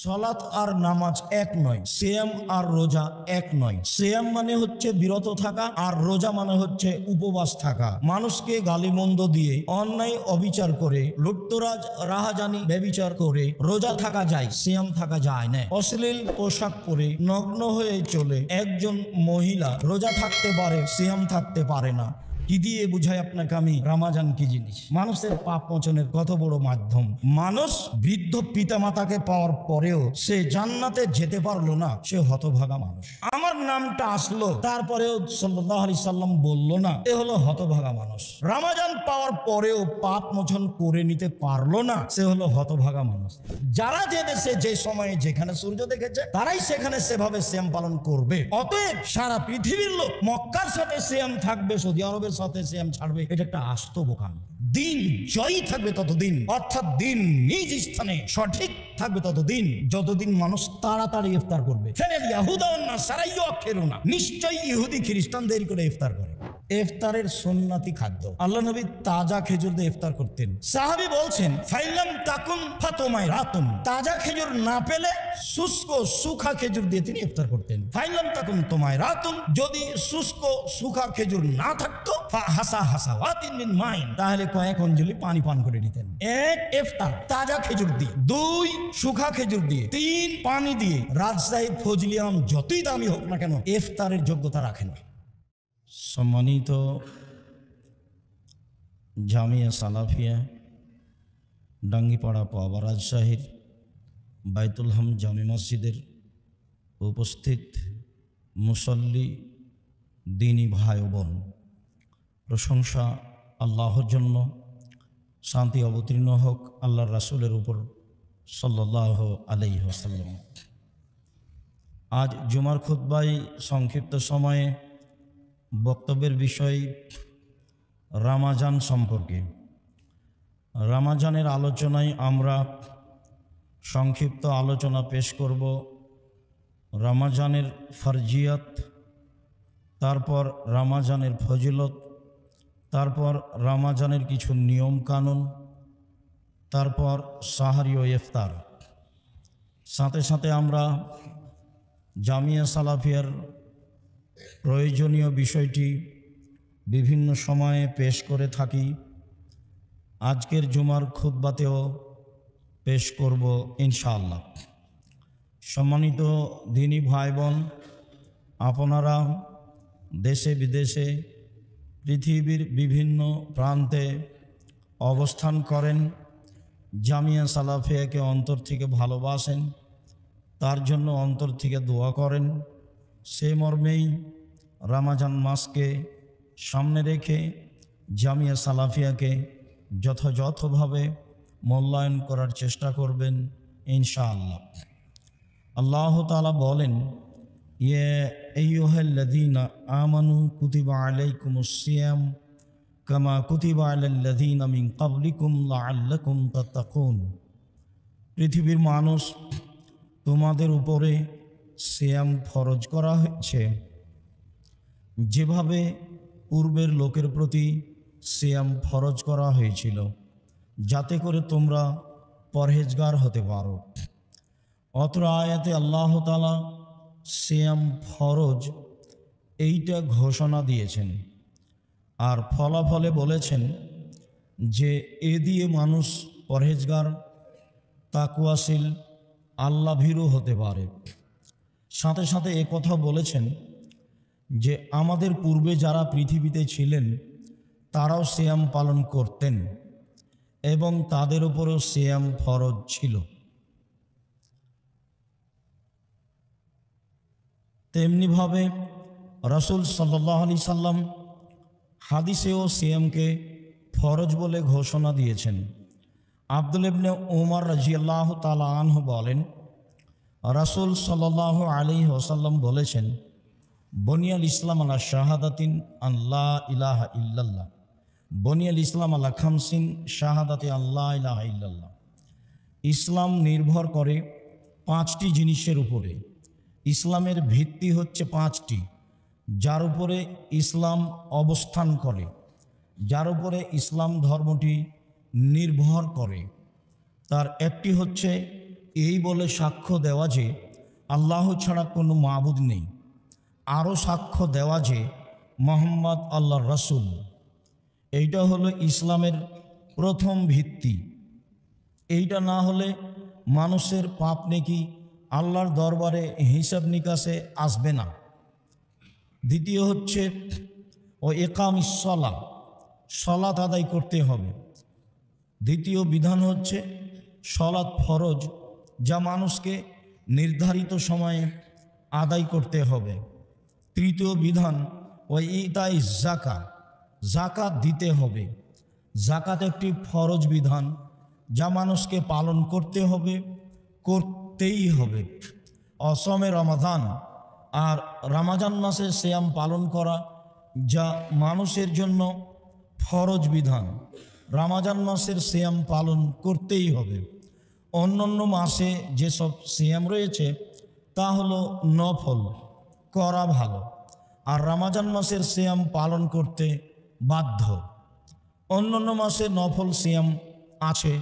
সলাত আর নামাজ এক নয়, সিয়াম আর রোজা এক নয়। সিয়াম মানে হচ্ছে বিরত থাকা, আর রোজা মানে হচ্ছে উপবাস থাকা। মানুষকে গালিমন্দ দিয়ে, অন্যায় অবিচার করে, লুটতরাজ রাহাজানি ব্যভিচার করে রোজা থাকা যায়, সিয়াম থাকা যায় না। অশ্লীল পোশাক পরে নগ্ন হয়ে চলে একজন মহিলা রোজা থাকতে পারে, সিয়াম থাকতে পারে না। কি দিয়ে বুঝাই আপনাকে আমি রমজান কি জিনিস? মানুষের পাপ মোচনের কত বড় মাধ্যম। মানুষ বৃদ্ধ পিতা মাতাকে পাওয়ার পরেও সে জান্নাতে যেতে পারলো না, সে হতভাগা মানুষ। আমার নামটা আসলো তারপরেও সাল্লাল্লাহু আলাইহি সাল্লাম বলল না, এ হলো হতভাগা মানুষ। রমজান পাওয়ার পরেও পাপ মোচন করে নিতে পারলো না, সে হলো হতভাগা মানুষ। যারা যে দেশে যে সময়ে যেখানে সূর্য দেখেছে তারাই সেখানে সেভাবে সিয়াম পালন করবে। অতএব সারা পৃথিবীর লোক মক্কার সাথে সিয়াম থাকবে, সৌদি আরবের সাথে সিয়াম ছাড়বে, এটা একটা আস্ত বোকামি। দিন জয়ী থাকবে ততদিন, অর্থাৎ দিন নিজ স্থানে সঠিক থাকবে ততদিন যতদিন মানুষ তাড়াতাড়ি ইফতার করবে। নিশ্চয়ই ইহুদি খ্রিস্টান দেরি করে ইফতার করে। ইফতারের সুন্নতি খাদ্য, আল্লাহ নবী তাজা খেজুর দিয়ে ইফতার করতেন। সাহাবী বলছেন, ফাইলাম তাকুন ফাতোমায় রাতুন, তাজা খেজুর না পেলে শুষ্ক সুখা খেজুর দিয়ে তিনি ইফতার করতেন। ফাইলাম তাকুন তোমায় রাতুন, যদি শুষ্ক সুখা খেজুর না থাকতো হাসা হাসা ওয়াতিন মিন মাইন, তাহলে কয়েক অঞ্জলি পানি পান করে নিতেন। এক, ইফতার তাজা খেজুর দিয়ে, দুই সুখা খেজুর দিয়ে, তিন পানি দিয়ে। রাজশাহী ফজলি আম যতই দামি হোক না কেন ইফতারের যোগ্যতা রাখে না। সম্মানিত জামিয়া সালাফিয়া ডাঙ্গিপাড়া পাওয়া রাজশাহীর বাইতুল হাম জামে মসজিদের উপস্থিত মুসল্লি দিনী ভাই বোন, প্রশংসা আল্লাহর জন্য, শান্তি অবতীর্ণ হোক আল্লাহর রাসূলের উপর সাল্লাল্লাহু আলাইহি ওয়াসাল্লাম। আজ জুমার খুতবায় সংক্ষিপ্ত সময়ে বক্তব্যের বিষয় রমজান সম্পর্কে। রমজানের আলোচনায় আমরা সংক্ষিপ্ত আলোচনা পেশ করব রমজানের ফরজিয়ত, তারপর রমজানের ফজিলত, তারপর রমজানের কিছু নিয়ম কানুন, তারপর সাহরি ও ইফতার। সাথে সাথে আমরা জামিয়া সালাফিয়ার প্রয়োজনীয় বিষয়টি বিভিন্ন সময়ে পেশ করে থাকি। আজকের জুমার খুতবাতেও পেশ করব ইনশাআল্লাহ। সম্মানিত দিনী ভাই বোন, আপনারা দেশে বিদেশে পৃথিবীর বিভিন্ন প্রান্তে অবস্থান করেন, জামিয়া সালাফিয়াকে অন্তর থেকে ভালোবাসেন, তার জন্য অন্তর থেকে দোয়া করেন। সে মর্মেই রমজান মাসকে সামনে রেখে জামিয়া সালাফিয়াকে যথাযথভাবে মূল্যায়ন করার চেষ্টা করবেন ইনশাআল্লাহ। আল্লাহ তাআলা বলেন, ইয়া আইয়ুহাল্লাযীনা আমানু কুতিবা আলাইকুমুস সিয়াম কামা কুতিবা আলাল্লাযীনা মিন ক্বাবলিকুম লাআল্লাকুম তাত্তাকুন। পৃথিবীর মানুষ, তোমাদের উপরে সিয়াম ফরজ করা হয়েছে যেভাবে পূর্বের লোকের প্রতি সিয়াম ফরজ করা হয়েছিল, যাতে করে তোমরা পরহেজগার হতে পারো। অত্র আয়াতে আল্লাহ তাআলা সিয়াম ফরজ এইটা ঘোষণা দিয়েছেন, আর ফলাফলে বলেছেন যে এ দিয়ে মানুষ পরহেজগার, তাকওয়াশীল, আল্লাহ ভীরু হতে পারে। সাথে সাথে এ কথা বলেছেন যে আমাদের পূর্বে যারা পৃথিবীতে ছিলেন তারাও সিয়াম পালন করতেন এবং তাদের উপরও সিয়াম ফরজ ছিল। তেমনিভাবে রাসূল সাল্লাল্লাহু আলাইহি সাল্লাম হাদিসেও সিয়ামকে ফরজ বলে ঘোষণা দিয়েছেন। আব্দুল্লাহ ইবনে উমর রাদিয়াল্লাহু তাআলা আনহু বলেন, রাসূল সাল্লাল্লাহু আলাইহি ওয়াসাল্লাম বলেছেন, বনিয়াল ইসলাম আলা শাহাদাতিন আল্লাহ ইলাহা ইল্লাল্লাহ, বনিয়াল ইসলাম আলা খামসিন শাহাদাতে আল্লাহ ইলাহা ইল্লাল্লাহ। ইসলাম নির্ভর করে 5টি জিনিসের উপরে। ইসলামের ভিত্তি হচ্ছে 5টি, যার উপরে ইসলাম অবস্থান করে, যার উপরে ইসলাম ধর্মটি নির্ভর করে। তার একটি হচ্ছে এই বলে সাক্ষ্য দেওয়া যে আল্লাহ ছাড়া কোনো মাবুদ নেই, আরও সাক্ষ্য দেওয়া যে মুহাম্মদ আল্লাহর রাসূল। এইটা হলো ইসলামের প্রথম ভিত্তি। এইটা না হলে মানুষের পাপ নেকি আল্লাহর দরবারে হিসাব নিকাশে আসবে না। দ্বিতীয় হচ্ছে ও একামিস সলা, সলাত আদায় করতে হবে। দ্বিতীয় বিধান হচ্ছে সলাত ফরজ, যা মানুষকে নির্ধারিত সময়ে আদায় করতে হবে। তৃতীয় বিধান ও ইতাই জাকাত, জাকাত দিতে হবে। জাকাত একটি ফরজ বিধান, যা মানুষকে পালন করতে হবে, করতেই হবে। অসমে রমাদান, আর রমজান মাসে সিয়াম পালন করা যা মানুষের জন্য ফরজ বিধান। রমজান মাসের সিয়াম পালন করতেই হবে। অন্যান্য মাসে যেসব সিয়াম রয়েছে তা হলো নফল, করা ভালো, আর রমজান মাসের সিয়াম পালন করতে বাধ্য। অন্যান্য মাসে নফল সিয়াম আছে।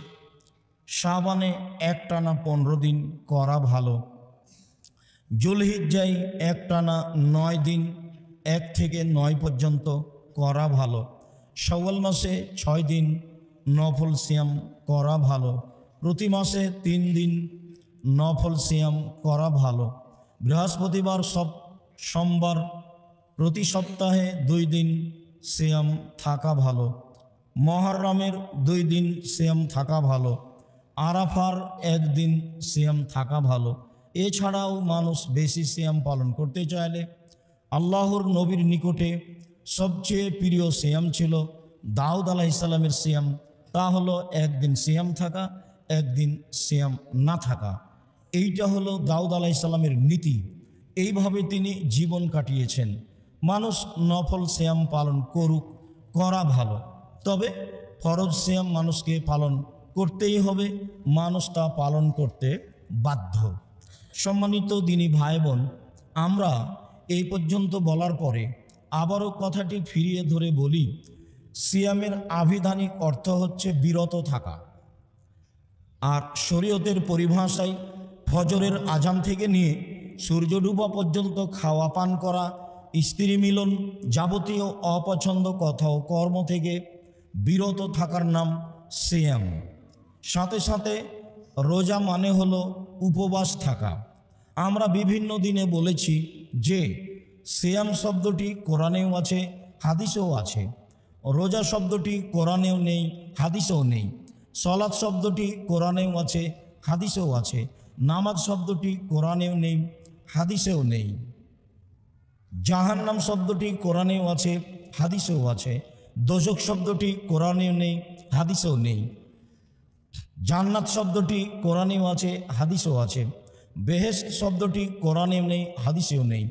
শাবানে একটানা 15 দিন করা ভালো। জুলহিজ্জায় একটানা 9 দিন 1 থেকে 9 পর্যন্ত করা ভালো। শাওয়াল মাসে 6 দিন নফল সিয়াম করা ভালো। প্রতি মাসে 3 দিন নফল সিয়াম করা ভালো। বৃহস্পতিবার সোমবার প্রতি সপ্তাহে 2 দিন সিয়াম থাকা ভালো। মুহররমের 2 দিন সিয়াম থাকা ভালো। আরাফার 1 দিন সিয়াম থাকা ভালো। এছাড়াও মানুষ বেশি সিয়াম পালন করতে চাইলে আল্লাহর নবীর নিকটে সবচেয়ে প্রিয় সিয়াম ছিল দাউদ আলাইহিস সালামের সিয়াম। তা হলো 1 দিন সিয়াম থাকা, 1 দিন সিয়াম না থাকা। এইটা হলো দাউদ আলাইহিস সালামের নীতি। এইভাবে তিনি জীবন কাটিয়েছেন। মানুষ নফল সিয়াম পালন করুক, করা ভালো, তবে ফরজ সিয়াম মানুষকে পালন করতেই হবে। মানুষ তা পালন করতে বাধ্য। সম্মানিত দিনী ভাই বোন, আমরা এই পর্যন্ত বলার পরে আবারও কথাটি ফিরিয়ে ধরে বলি, সিয়ামের আবিধানিক অর্থ হচ্ছে বিরত থাকা। আর শরীয়তের পরিভাষায় ফজরের আজান থেকে নিয়ে সূর্য ডুবা পর্যন্ত খাওয়া পান করা, স্ত্রী মিলন, যাবতীয় অপছন্দ কথা ও কর্ম থেকে বিরত থাকার নাম সিয়াম। সাথে সাথে রোজা মানে হলো উপবাস থাকা। আমরা বিভিন্ন দিনে বলেছি যে সিয়াম শব্দটি কোরআনেও আছে, হাদিসেও আছে। রোজা শব্দটি কোরআনেও নেই, হাদিসেও নেই। সলাত শব্দটি কোরআনেও আছে, হাদিসেও আছে। নামাজ শব্দটি কোরআনেও নেই, হাদিসেও নেই। জাহান্নাম শব্দটি কোরআনেও আছে, হাদিসেও আছে। দোজখ শব্দটি কোরআনেও নেই, হাদিসেও নেই। জান্নাত শব্দটি কোরআনেও আছে, হাদিসেও আছে। বেহেশত শব্দটি কোরআনেও নেই, হাদিসেও নেই।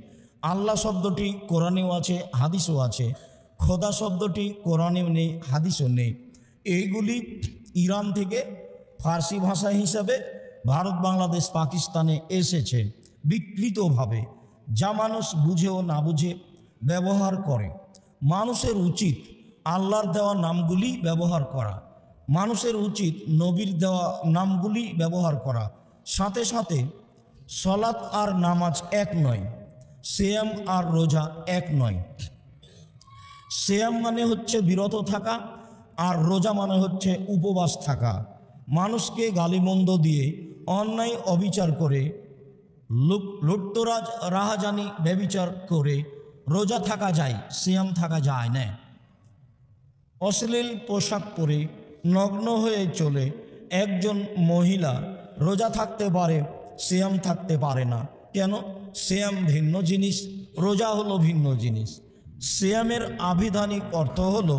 আল্লাহ শব্দটি কোরআনেও আছে, হাদিসেও আছে। খোদা শব্দটি কোরআনেও নেই, হাদিসেও নেই। এইগুলি ইরান থেকে ফার্সি ভাষা হিসাবে ভারত, বাংলাদেশ, পাকিস্তানে এসেছে বিকৃতভাবে, যা মানুষ বুঝে ও না বুঝে ব্যবহার করে। মানুষের উচিত আল্লাহর দেওয়া নামগুলি ব্যবহার করা, মানুষের উচিত নবীর দেওয়া নামগুলি ব্যবহার করা। সাথে সাথে সলাত আর নামাজ এক নয়, সিয়াম আর রোজা এক নয়। সিয়াম মানে হচ্ছে বিরত থাকা, আর রোজা মানে হচ্ছে উপবাস থাকা। মানুষকে গালিমন্দ দিয়ে, অন্যায় অবিচার করে, লুটতরাজ রাহাজানি ব্যভিচার করে রোজা থাকা যায়, সিয়াম থাকা যায় না। অশ্লীল পোশাক পরে নগ্ন হয়ে চলে একজন মহিলা রোজা থাকতে পারে, সিয়াম থাকতে পারে না। কেন? সিয়াম ভিন্ন জিনিস, রোজা হলো ভিন্ন জিনিস। সিয়ামের আবিধানিক অর্থ হলো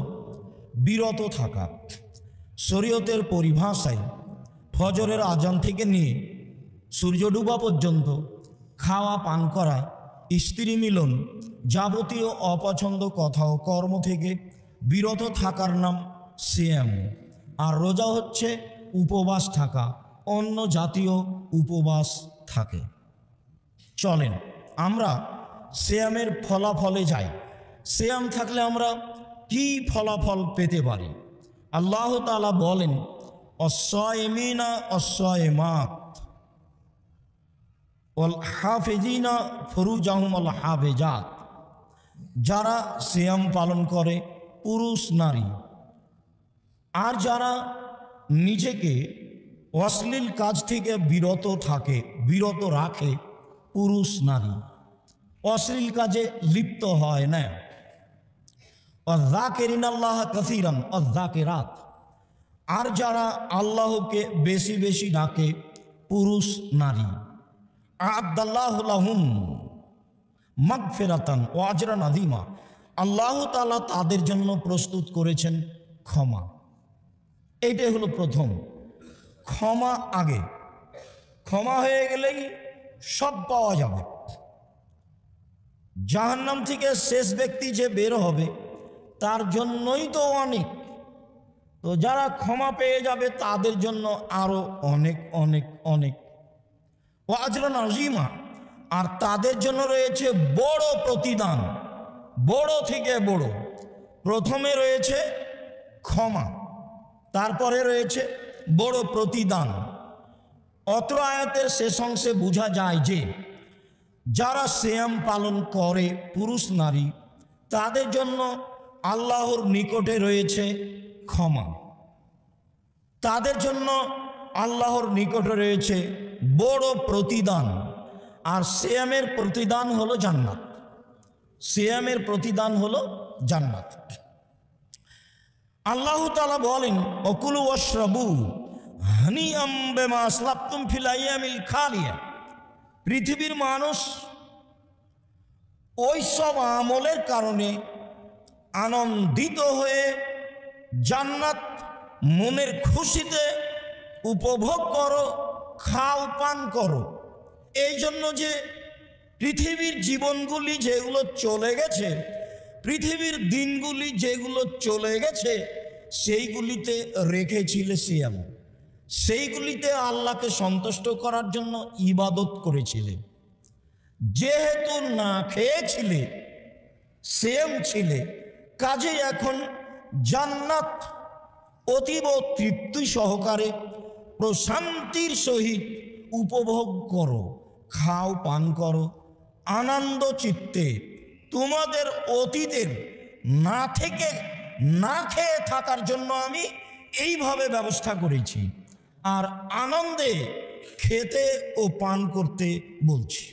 বিরত থাকা। শরীয়তের পরিভাষায় ফজরের আজান থেকে নিয়ে সূর্য ডুবা পর্যন্ত খাওয়া পান করা, স্ত্রী মিলন, যাবতীয় অপছন্দ কথা ও কর্ম থেকে বিরত থাকার নাম সিয়াম। আর রোজা হচ্ছে উপবাস থাকা, অন্য জাতীয় উপবাস থাকে। চলেন আমরা সিয়ামের ফলাফলে যাই। সিয়াম থাকলে আমরা কি ফলাফল পেতে পারি? আল্লাহ তাআলা বলেন, অস-সাইমিনা অস-সাইমাত, ওয়াল হাফিজিনা ফুরুজাহুম ওয়াল হাফিজাত, যারা সিয়াম পালন করে পুরুষ নারী, আর যারা নিজেকে অশ্লীল কাজ থেকে বিরত রাখে পুরুষ নারী, অশ্লীল কাজে লিপ্ত হয় না। ওয়াযাকিরিনাল্লাহ কাসীরান ওয়াযাকিরাত, আর যারা আল্লাহকে বেশি বেশি ডাকে পুরুষ নারী। আ'আদ্দাল্লাহু লাহুম মাগফিরাতান ওয়া আজরান আযীমা, আল্লাহ তাআলা তাদের জন্য প্রস্তুত করেছেন ক্ষমা। এইটাই হলো প্রথম ক্ষমা। আগে ক্ষমা হয়ে গেলেই সব পাওয়া যাবে। জাহান্নাম থেকে শেষ ব্যক্তি যে বের হবে তার জন্যই তো অনেক, তো যারা ক্ষমা পেয়ে যাবে তাদের জন্য আরো অনেক অনেক অনেক। ওয়া আজরান আযীমা, আর তাদের জন্য রয়েছে বড় প্রতিদান, বড় থেকে বড়। প্রথমে রয়েছে ক্ষমা, তারপরে রয়েছে বড় প্রতিদান। অত্র আয়াতের শেষ অংশে বোঝা যায় যে যারা সিয়াম পালন করে পুরুষ নারী, তাদের জন্য আল্লাহর নিকটে রয়েছে ক্ষমা, তাদের জন্য আল্লাহর নিকটে রয়েছে বড় প্রতিদান। আর সিয়ামের প্রতিদান হলো জান্নাত, সিয়ামের প্রতিদান হলো জান্নাত। আল্লাহ তাআলা বলেন ওকুলু ওয়াশরাবু হানিয়াম বিমা আসলাফতুম ফিল আইয়ামিল খালিয়া, পৃথিবীর মানুষ ওই সব আমলের কারণে আনন্দিত হয়ে জান্নাত মনের খুশিতে উপভোগ করো, খাও, পান করো। এই জন্য যে পৃথিবীর জীবনগুলি যেগুলো চলে গেছে, পৃথিবীর দিনগুলি যেগুলো চলে গেছে, সেইগুলিতে রেখেছিলে সিয়াম, সেইগুলিতে আল্লাহকে সন্তুষ্ট করার জন্য ইবাদত করেছিলে। যেহেতু না খেয়েছিলে, সিয়াম ছিলে, কাজে এখন জান্নাত অতীব তৃপ্তি সহকারে প্রশান্তির সহিত উপভোগ করো, খাও, পান করো আনন্দ চিত্তে। তোমাদের অতীতের না খেয়ে থাকার জন্য আমি এইভাবে ব্যবস্থা করেছি, আর আনন্দে খেতে ও পান করতে বলছি।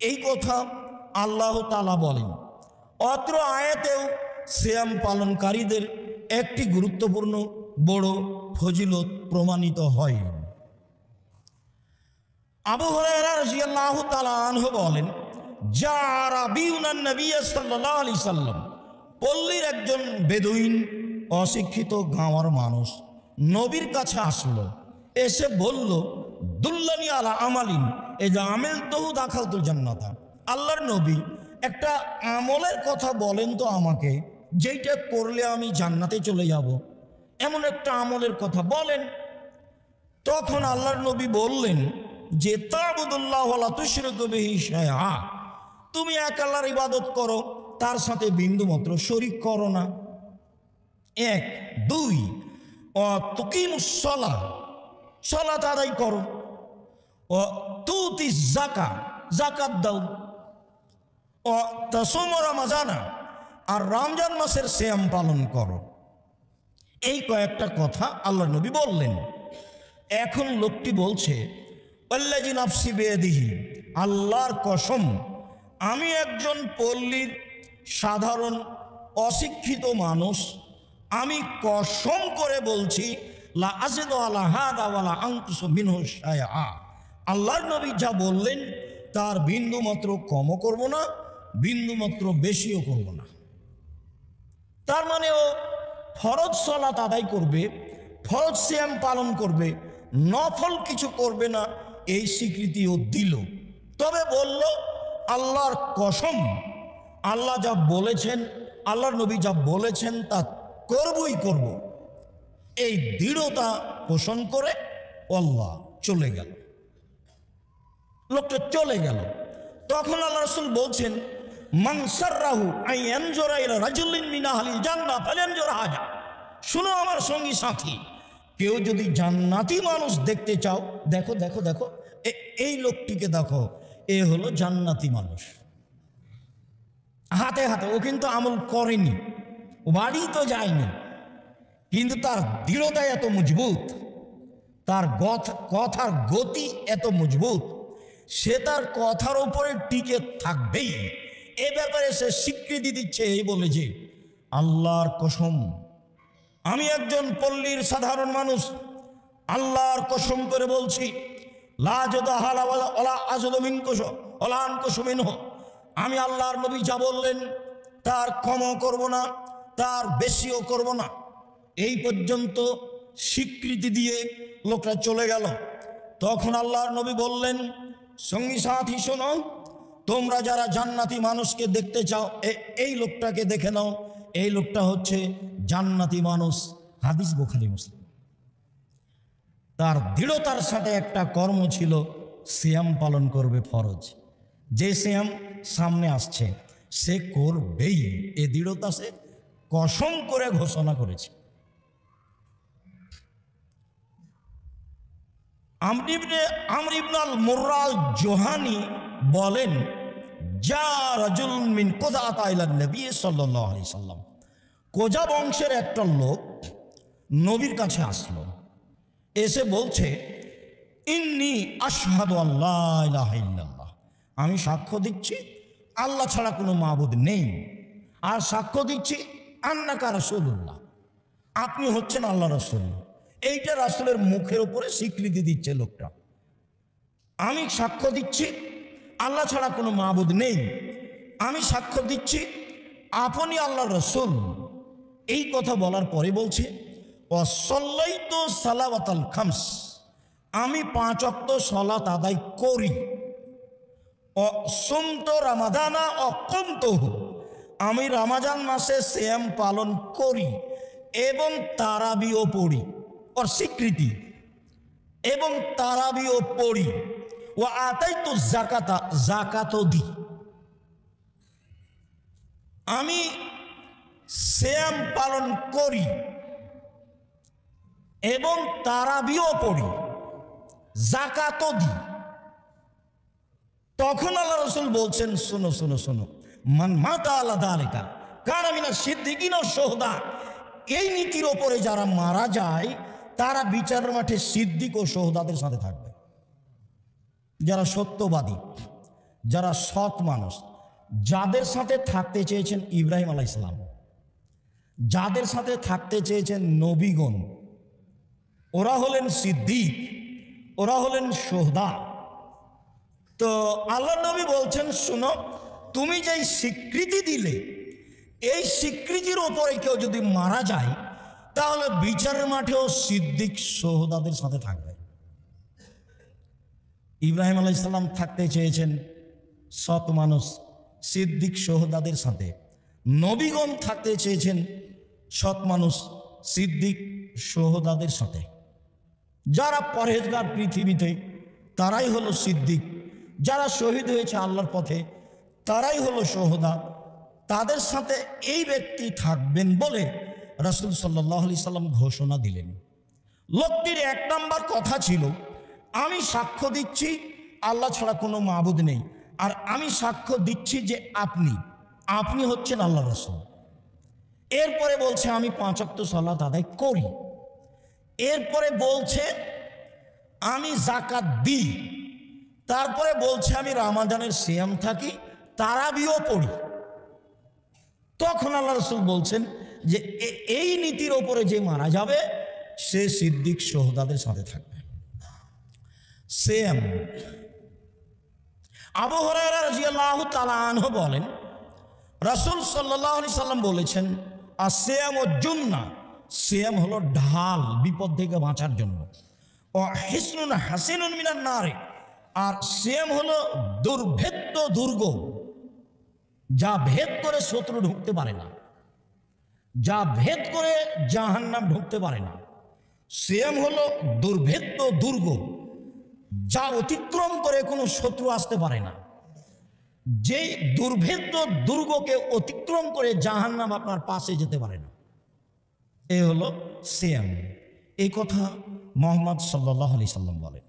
এই কথা আল্লাহ তাআলা বলেন। অত্র আয়াতেও সিয়াম পালনকারীদের একটি গুরুত্বপূর্ণ বড় ফজিলত প্রমাণিত হয়। আবু হুরায়রা রাদিয়াল্লাহু তাআলা আনহু বলেন, নবী সাল্লাল্লাহু আলাইহি সাল্লাম, পল্লীর একজন বেদুইন অশিক্ষিত গাঁওয়ার মানুষ নবীর কাছে আসলো, এসে বলল, দুল্লানি আলা আমালিন ইযা আমিলতুহু দাখালতুল জান্নাতা। আল্লাহর নবী, একটা আমলের কথা বলেন তো আমাকে, যেইটা করলে আমি জান্নাতে চলে যাব, এমন একটা আমলের কথা বলেন। তখন আল্লাহর নবী বললেন যে তা'বুদুল্লাহ ওয়া লা তুশরিকু বিহি শাইআ, তুমি এক আল্লাহর ইবাদত করো, তার সাথে বিন্দুমাত্র শরীক করো না। 1 2 ওয়া তুকিমুস সালাহ, সালাত আদায় করো। ও তুতিস যাকাত, যাকাত দাও। ও তাসুমু রমাজানা, আর রমজান মাসের সিয়াম পালন করো। এই কয়েকটা কথা আল্লাহর নবী বললেন। এখন লোকটি বলছে, আল্লাযী নাফসি বিয়াদিহি, আল্লাহর কসম, আমি একজন পল্লীর সাধারণ অশিক্ষিত মানুষ, আমি কসম করে বলছি, লা আযিদু আলা হাদা ওয়ালা আনকুসু মিনহু শাইআ, আল্লাহর নবী যা বললেন তার বিন্দুমাত্র কমও করব না, বিন্দুমাত্র বেশিও করব না। তার মানে ও ফরজ সালাত আদায় করবে, ফরজ সিয়াম পালন করবে, নফল কিছু করবে না, এই স্বীকৃতি ও দিল। তবে বলল, আল্লাহর কসম, আল্লাহ যা বলেছেন, আল্লাহর নবী যা বলেছেন তা করবই করব, এই দৃঢ়তা পোষণ করে আল্লাহ চলে গেল। লোকটা চলে গেল। তখন আল্লাহ রাসূল বলছেন, মান সাররাহু আন ইয়ানজুরা ইলা রাজুলিন মিন আহলিল জান্নাহ ফালয়ানজুর হাজা। শুনো আমার সঙ্গী সাথী, কেউ যদি জান্নাতি মানুষ দেখতে চাও, দেখো দেখো দেখো, এই লোকটিকে দেখো, এ হলো জান্নাতি মানুষ। হাতে হাতে, ও কিন্তু আমল করেনি, ও বাড়ি তো যায়নি, কিন্তু তার দৃঢ়তা এত মজবুত, তার কথার গতি এত মজবুত, সে তার কথার উপরে টিকে থাকবেই। এ ব্যাপারে সে স্বীকৃতি দিচ্ছে এই বলে যে আল্লাহর কসম, আমি একজন পল্লীর সাধারণ মানুষ, আল্লাহর কসম করে বলছি, আমি আল্লাহর নবী যা বললেন তার কমও করব না, তার বেশিও করব না। এই পর্যন্ত স্বীকৃতি দিয়ে লোকটা চলে গেল। তখন আল্লাহর নবী বললেন, সঙ্গী সাথী শোনো, তোমরা যারা জান্নাতি মানুষকে দেখতে চাও, এই লোকটাকে দেখে নাও, এই লোকটা হচ্ছে জান্নাতি মানুষ। হাদিস বুখারী মুসলিম। তার দৃঢ়তার সাথে একটা কর্ম ছিল, সিয়াম পালন করবে ফরজ। যে সিয়াম সামনে আসছে সে করবেই, এ দৃঢ়তা সে কসম করে ঘোষণা করেছে। আমর ইবনে আল মুররা আল জোহানি বলেন, যা রাজুল মিন কোজাতা ইলা নবী সাল্লাল্লাহু আলাইহি সাল্লাম, কোজা বংশের একটা লোক নবীর কাছে আসলো, এসে বলছে, ইন্নী আশহাদু আল্লা ইলাহা ইল্লাল্লাহ, আমি সাক্ষ্য দিচ্ছি আল্লাহ ছাড়া কোনো মাবুদ নেই, আর সাক্ষ্য দিচ্ছি আন্নাকা রাসূলুল্লাহ, আপনি হচ্ছেন আল্লাহ রাসূল। এইটা রাসূলের মুখের উপরে স্বীকৃতি দিচ্ছে লোকটা। আমি সাক্ষ্য দিচ্ছি আল্লাহ ছাড়া কোনো মাবুদ নেই, আমি সাক্ষ্য দিচ্ছি আপনি আল্লাহ রাসূল। এই কথা বলার পরে বলছে, ওয়াসাল্লাইতু সালাওয়াতাল খামস, আমি 5 ওয়াক্ত সালাত আদায় করি। সুমতু রামাদানা অকুমতুহু, আমি রমজান মাসে সিয়াম পালন করি এবং তারাবিও পড়ি। ওর স্বীকৃতি, এবং তারাবিও পড়ি। ওয়া আতাইতু যাকাতা, যাকাতও দিই। আমি সিয়াম পালন করি এবং তারাবিও পড়ি, যাকাতও দিই। তখন আল্লাহ রাসূল বলছেন, শোনো শোনো শোনো, মান মাতা আলা যালিকা কানা মিনাশ সিদ্দিকিন ওয়াশ শুহাদা, এই নীতির ওপরে যারা মারা যায় তারা বিচারের মাঠে সিদ্দিক ও শুহাদাদের সাথে থাকবে। যারা সত্যবাদী, যারা সৎ মানুষ, যাদের সাথে থাকতে চেয়েছেন ইব্রাহিম আলাইহিস সালাম, যাদের সাথে থাকতে চেয়েছেন নবীগণ, ওরা হলেন সিদ্দিক, ওরা হলেন শুহাদা। তো আল্লাহ নবী বলছেন, শুনো, তুমি যেই স্বীকৃতি দিলে, এই স্বীকৃতির ওপরে কেউ যদি মারা যায় তাহলে বিচারের মাঠেও সিদ্দিক শুহাদাদের সাথে থাকবে। ইব্রাহিম আলাইহিস সালাম থাকতে চেয়েছেন সৎ মানুষ, সিদ্দিক শুহাদাদের সাথে। নবীগণ থাকতে চেয়েছেন সৎ মানুষ, সিদ্দিক শুহাদাদের সাথে। যারা পরহেজগার পৃথিবীতে তারাই হলো সিদ্দিক, যারা শহীদ হয়েছে আল্লাহর পথে তারাই হলো শুহাদা। তাদের সাথে এই ব্যক্তি থাকবেন বলে রাসূল সাল্লাল্লাহু আলাইহি সাল্লাম ঘোষণা দিলেন। লোকটির 1 নম্বর কথা ছিল, আমি সাক্ষ্য দিচ্ছি আল্লাহ ছাড়া কোনো মাবুদ নেই, আর আমি সাক্ষ্য দিচ্ছি যে আপনি হচ্ছেন আল্লাহ রাসূল। এরপরে বলছে আমি 5 ওয়াক্ত সালাত আদায় করি। এরপরে বলছে আমি যাকাত দিই। তারপরে বলছে আমি রমজানের সিয়াম থাকি, তারাবিও পড়ি। তখন আল্লাহ রাসূল বলছেন যে এই নীতির ওপরে যে মারা যাবে সে সিদ্দিক শুহাদাদের সাথে থাকবে। সিয়াম, আবু হুরায়রা রাদিয়াল্লাহু তাআলা আনহু বলেন, রাসূল সাল্লাল্লাহু আলাইহি সাল্লাম বলেছেন, আসিয়ামু জুন্নাহ, সিয়াম হলো ঢাল, বিপদ থেকে বাঁচার জন্য। ও হিসনুন হাসিনুন মিনান নার, আর সিয়াম হলো দুর্ভেদ্য দুর্গ, যা ভেদ করে শত্রু ঢুকতে পারে না, যা ভেদ করে জাহান্নাম ঢুকতে পারে না। সিয়াম হলো দুর্ভেদ্য দুর্গ, যা অতিক্রম করে কোনো শত্রু আসতে পারে না। যে দুর্ভেদ্য দুর্গকে অতিক্রম করে জাহান্নাম আপনার পাশে যেতে পারে না, এ হলো সিয়াম। এই কথা মুহাম্মদ সাল্লাল্লাহু আলাইহি সাল্লাম বলেন।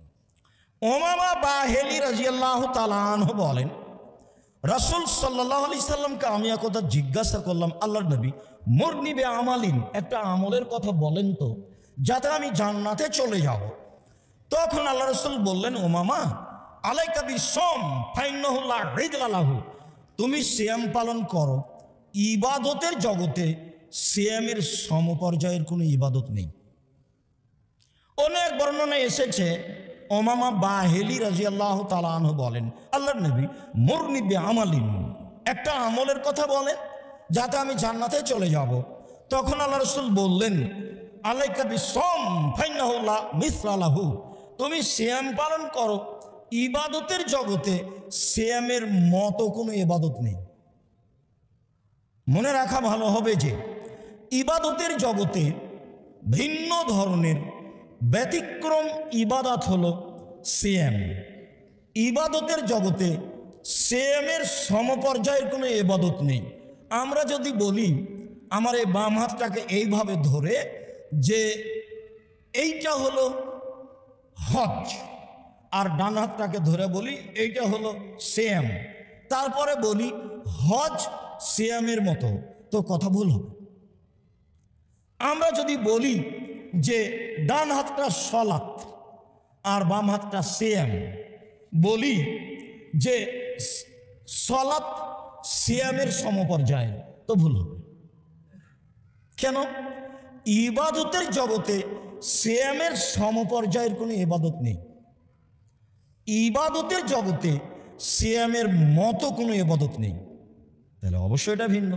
উমামা বাহিলি রাদিয়াল্লাহু তাআলা আনহু বলেন, রাসূল সাল্লাল্লাহু আলাইহি সাল্লামকে আমি একদা জিজ্ঞাসা করলাম, আল্লাহর নবী, মুরনি বে আমালিন, একটা আমলের কথা বলেন তো যাতে আমি জান্নাতে চলে যাব। তখন আল্লাহ রাসূল বললেন, উমামা, আলাইকা বিসম ফাইন্নাহু লা ইদলা লাহু, তুমি সিয়াম পালন করো। ইবাদতের জগতে সিয়ামের সমপর্যায়ের কোনো ইবাদত নেই। অনেক বর্ণনায় এসেছে, উমামা বাহিলি রাদিয়াল্লাহু তাআলা আনহু বলেন, আল্লাহর নবী, মুরনি বে আমালিন, একটা আমলের কথা বলেন যাতে আমি জান্নাতে চলে যাব। তখন আল্লাহ রাসূল বললেন, আলাইকা বিসম ফাইন্নাহু লা মিসলা লাহু, তুমি সিয়াম পালন করো। ইবাদতের জগতে সিয়ামের মতো কোনো ইবাদত নেই। মনে রাখা ভালো হবে যে ইবাদতের জগতে ভিন্ন ধরনের ব্যতিক্রম ইবাদত হলো সিয়াম। ইবাদতের জগতে সিয়ামের সমপর্যায়ের কোনো ইবাদত নেই। আমরা যদি বলি আমার এই বাম হাতটাকে এইভাবে ধরে যে এইটা হলো হজ, আর ডান হাতটাকে ধরে বলি এইটা হলো সিয়াম, তারপরে বলি হজ সিয়ামের মতো, তো কথা ভুল হবে। আমরা যদি বলি যে ডান হাতটা সলাত আর বাম হাতটা সিয়াম, বলি যে সলাত সিয়ামের সমপর্যায়ে, তো ভুল হবে। কেন? ইবাদতের জগতে সিয়ামের সমপর্যায়ের কোনো ইবাদত নেই। ইবাদতের জগতে সিয়ামের মতো কোনো ইবাদত নেই, তাহলে অবশ্যই এটা ভিন্ন।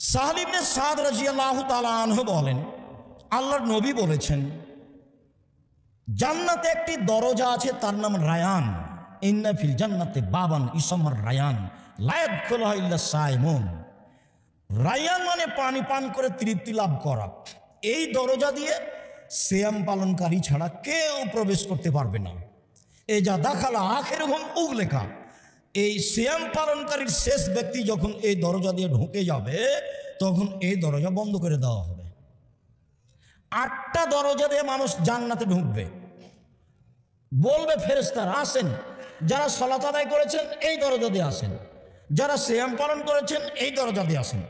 সাহল ইবনে সাদ রাদিয়াল্লাহু তাআলা আনহু বলেন, আল্লাহর নবী বলেছেন, জান্নাতে একটি দরজা আছে, তার নাম রায়ান। ইন্না ফিল জান্নাতে বাবান ইসমুর রায়ান লা ইয়াদখুলুহা ইল্লা সাইমুন। রায়ান মানে পানি পান করে তৃপ্তি লাভ করা। এই দরজা দিয়ে সিয়াম পালনকারী ছাড়া কেউ প্রবেশ করতে পারবে না। এই যা দাখালা আখিরুহুম উগলেকা, এই সিয়াম পালনকারীর শেষ ব্যক্তি যখন এই দরজা দিয়ে ঢুকে যাবে, তখন এই দরজা বন্ধ করে দেওয়া হবে। 8টা দরজা দিয়ে মানুষ জান্নাতে ঢুকবে। বলবে ফেরেশতারা, আসেন, যারা সালাত আদায় করেছেন এই দরজা দিয়ে আসেন, যারা সিয়াম পালন করেছেন এই দরজা দিয়ে আসেন,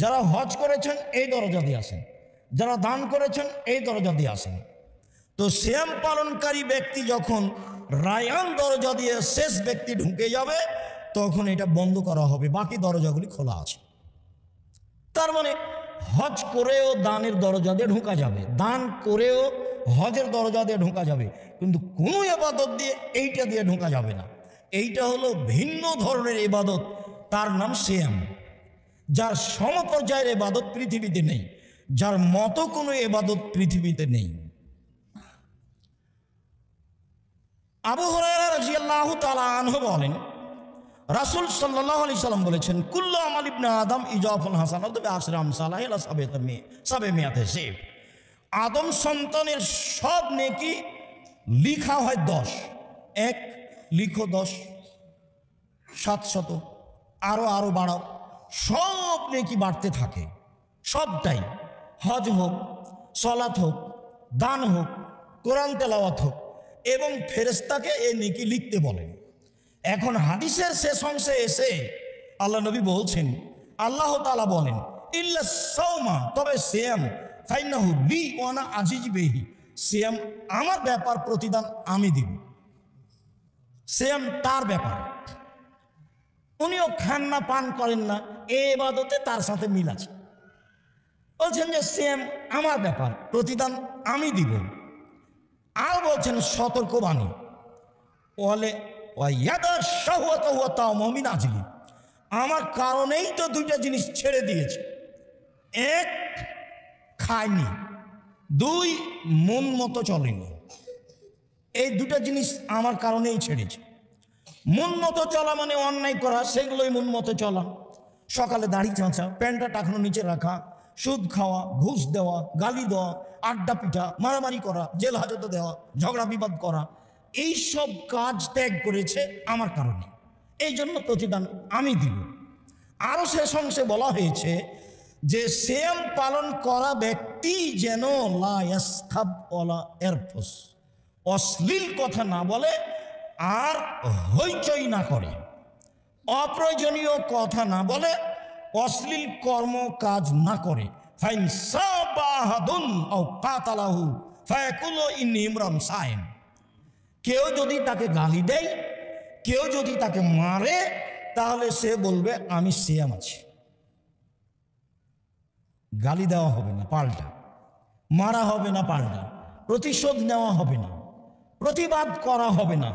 যারা হজ করেছেন এই দরজা দিয়ে আসেন, যারা দান করেছেন এই দরজা দিয়ে আসেন। তো সিয়াম পালনকারী ব্যক্তি যখন রায়ান দরজা দিয়ে শেষ ব্যক্তি ঢুকে যাবে, তখন এটা বন্ধ করা হবে, বাকি দরজাগুলি খোলা আছে। তার মানে হজ করেও দানের দরজা দিয়ে ঢোকা যাবে, দান করেও হজের দরজা দিয়ে ঢোকা যাবে, কিন্তু কোনো ইবাদত দিয়ে এইটা দিয়ে ঢোকা যাবে না। এইটা হলো ভিন্ন ধরনের ইবাদত, তার নাম সিয়াম, যার সমপর্যায়ের ইবাদত পৃথিবীতে নেই, যার মতো কোনো ইবাদত পৃথিবীতে নেই। আবু হুরায়রা রাদিয়াল্লাহু তাআলা আনহু বলেন, রাসূল সাল্লাল্লাহু আলাইহি সাল্লাম বলেছেন, কুল্লু আমাল ইবনে আদম ইজাফুল হাসানাতু বিআশরি আমসালিহা ইলা সাবমিয়াতি শিব। আদম সন্তানের সব নেকি লিখা হয় 10, 1 লিখো 10, 700, আরো বাড়াও, সব নেকি বাড়তে থাকে। সবটাই, হজ হোক, সালাত হোক, দান হোক, কোরআন তেলাওয়াত হোক, এবং ফেরেশতাকে এই নেকি লিখতে বলেন। এখন হাদিসের শেষ অংশে এসে আল্লাহ নবী বলছেন, আল্লাহ তাআলা বলেন, ইল্লা সাওমা, তবে সিয়াম, ফাইন্নাহু লি ওয়া আনা আজিজু বিহি, সিয়াম আমার ব্যাপার, প্রতিদান আমি দিব। সিয়াম তার ব্যাপার, উনিও খান না, পান করেন না, এই ইবাদতে তার সাথে মিল আছে। বলছেন যে সিয়াম আমার ব্যাপার, প্রতিদান আমি দিব। আর বলছেন সতর্কবাণী, বলে আমার কারণেই তো 2টা জিনিস ছেড়ে দিয়েছে। 1 খায়নি, 2 মন মতো চলেনি। এই 2টা জিনিস আমার কারণেই ছেড়েছে। মন মতো চলা মানে অন্যায় করা, সেগুলোই মন মতো চলা। সকালে দাড়ি চাঁচা, প্যান্টটা টাকানো নিচে রাখা, সুদ খাওয়া, ঘুষ দেওয়া, গালি দেওয়া, আড্ডা পিঠা, মারামারি করা, জেল হাজতে দেওয়া, ঝগড়া বিবাদ করা, এই সব কাজ ত্যাগ করেছে আমার কারণে, এই জন্য প্রতিদান আমি দিব। আরও শেষ অংশে বলা হয়েছে, যে সিয়াম পালন করা ব্যক্তি যেন লা ইয়াসখাব ওয়ালা ইয়ারফুস, অশ্লীল কথা না বলে আর হইচই না করে, অপ্রয়োজনীয় কথা না বলে, অশ্লীল কর্ম কাজ না করে। ফাইন সাবাহাদুন আও কাতালাহু ফায়াকুলু ইন্নী ইমরান সাইম। কেউ যদি তাকে গালি দেয়, কেউ যদি তাকে মারে, তাহলে সে বলবে আমি সিয়াম আছি। গালি দেওয়া হবে না পাল্টা, মারা হবে না পাল্টা, প্রতিশোধ নেওয়া হবে না, প্রতিবাদ করা হবে না।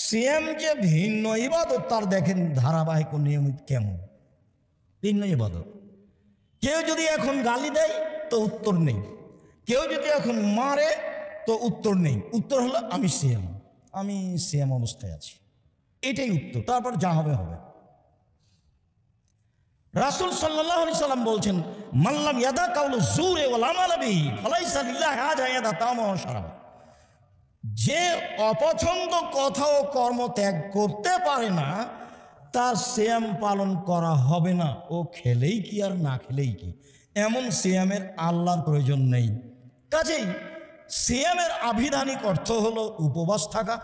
সিয়াম যে ভিন্ন ইবাদত, তার দেখেন ধারাবাহিক নিয়মিত কেমন ভিন্ন ইবাদত। কেউ যদি এখন গালি দেয় তো উত্তর নেই, কেউ যদি এখন মারে তো উত্তর নেই। উত্তর হলো আমি সিয়াম অবস্থায় আছি, এটাই উত্তর। তারপর যা হবে হবে। রাসূল সাল্লাল্লাহু আলাইহি সাল্লাম বলছেন, মাল্লাম ইয়াদা কাউলু জুরে ওয়াল আমাল বিহি ফালাইসা লিল্লাহি হাজা ইয়াদা তামা ওয়া শারাবা। যে অপছন্দ কথা ও কর্ম ত্যাগ করতে পারে না, তার সিয়াম পালন করা হবে না। ও খেলেই কি আর না খেলেই কি, এমন সিয়ামের আল্লাহর প্রয়োজন নেই। কাজেই সিয়ামের আভিধানিক অর্থ হলো উপবাস থাকা,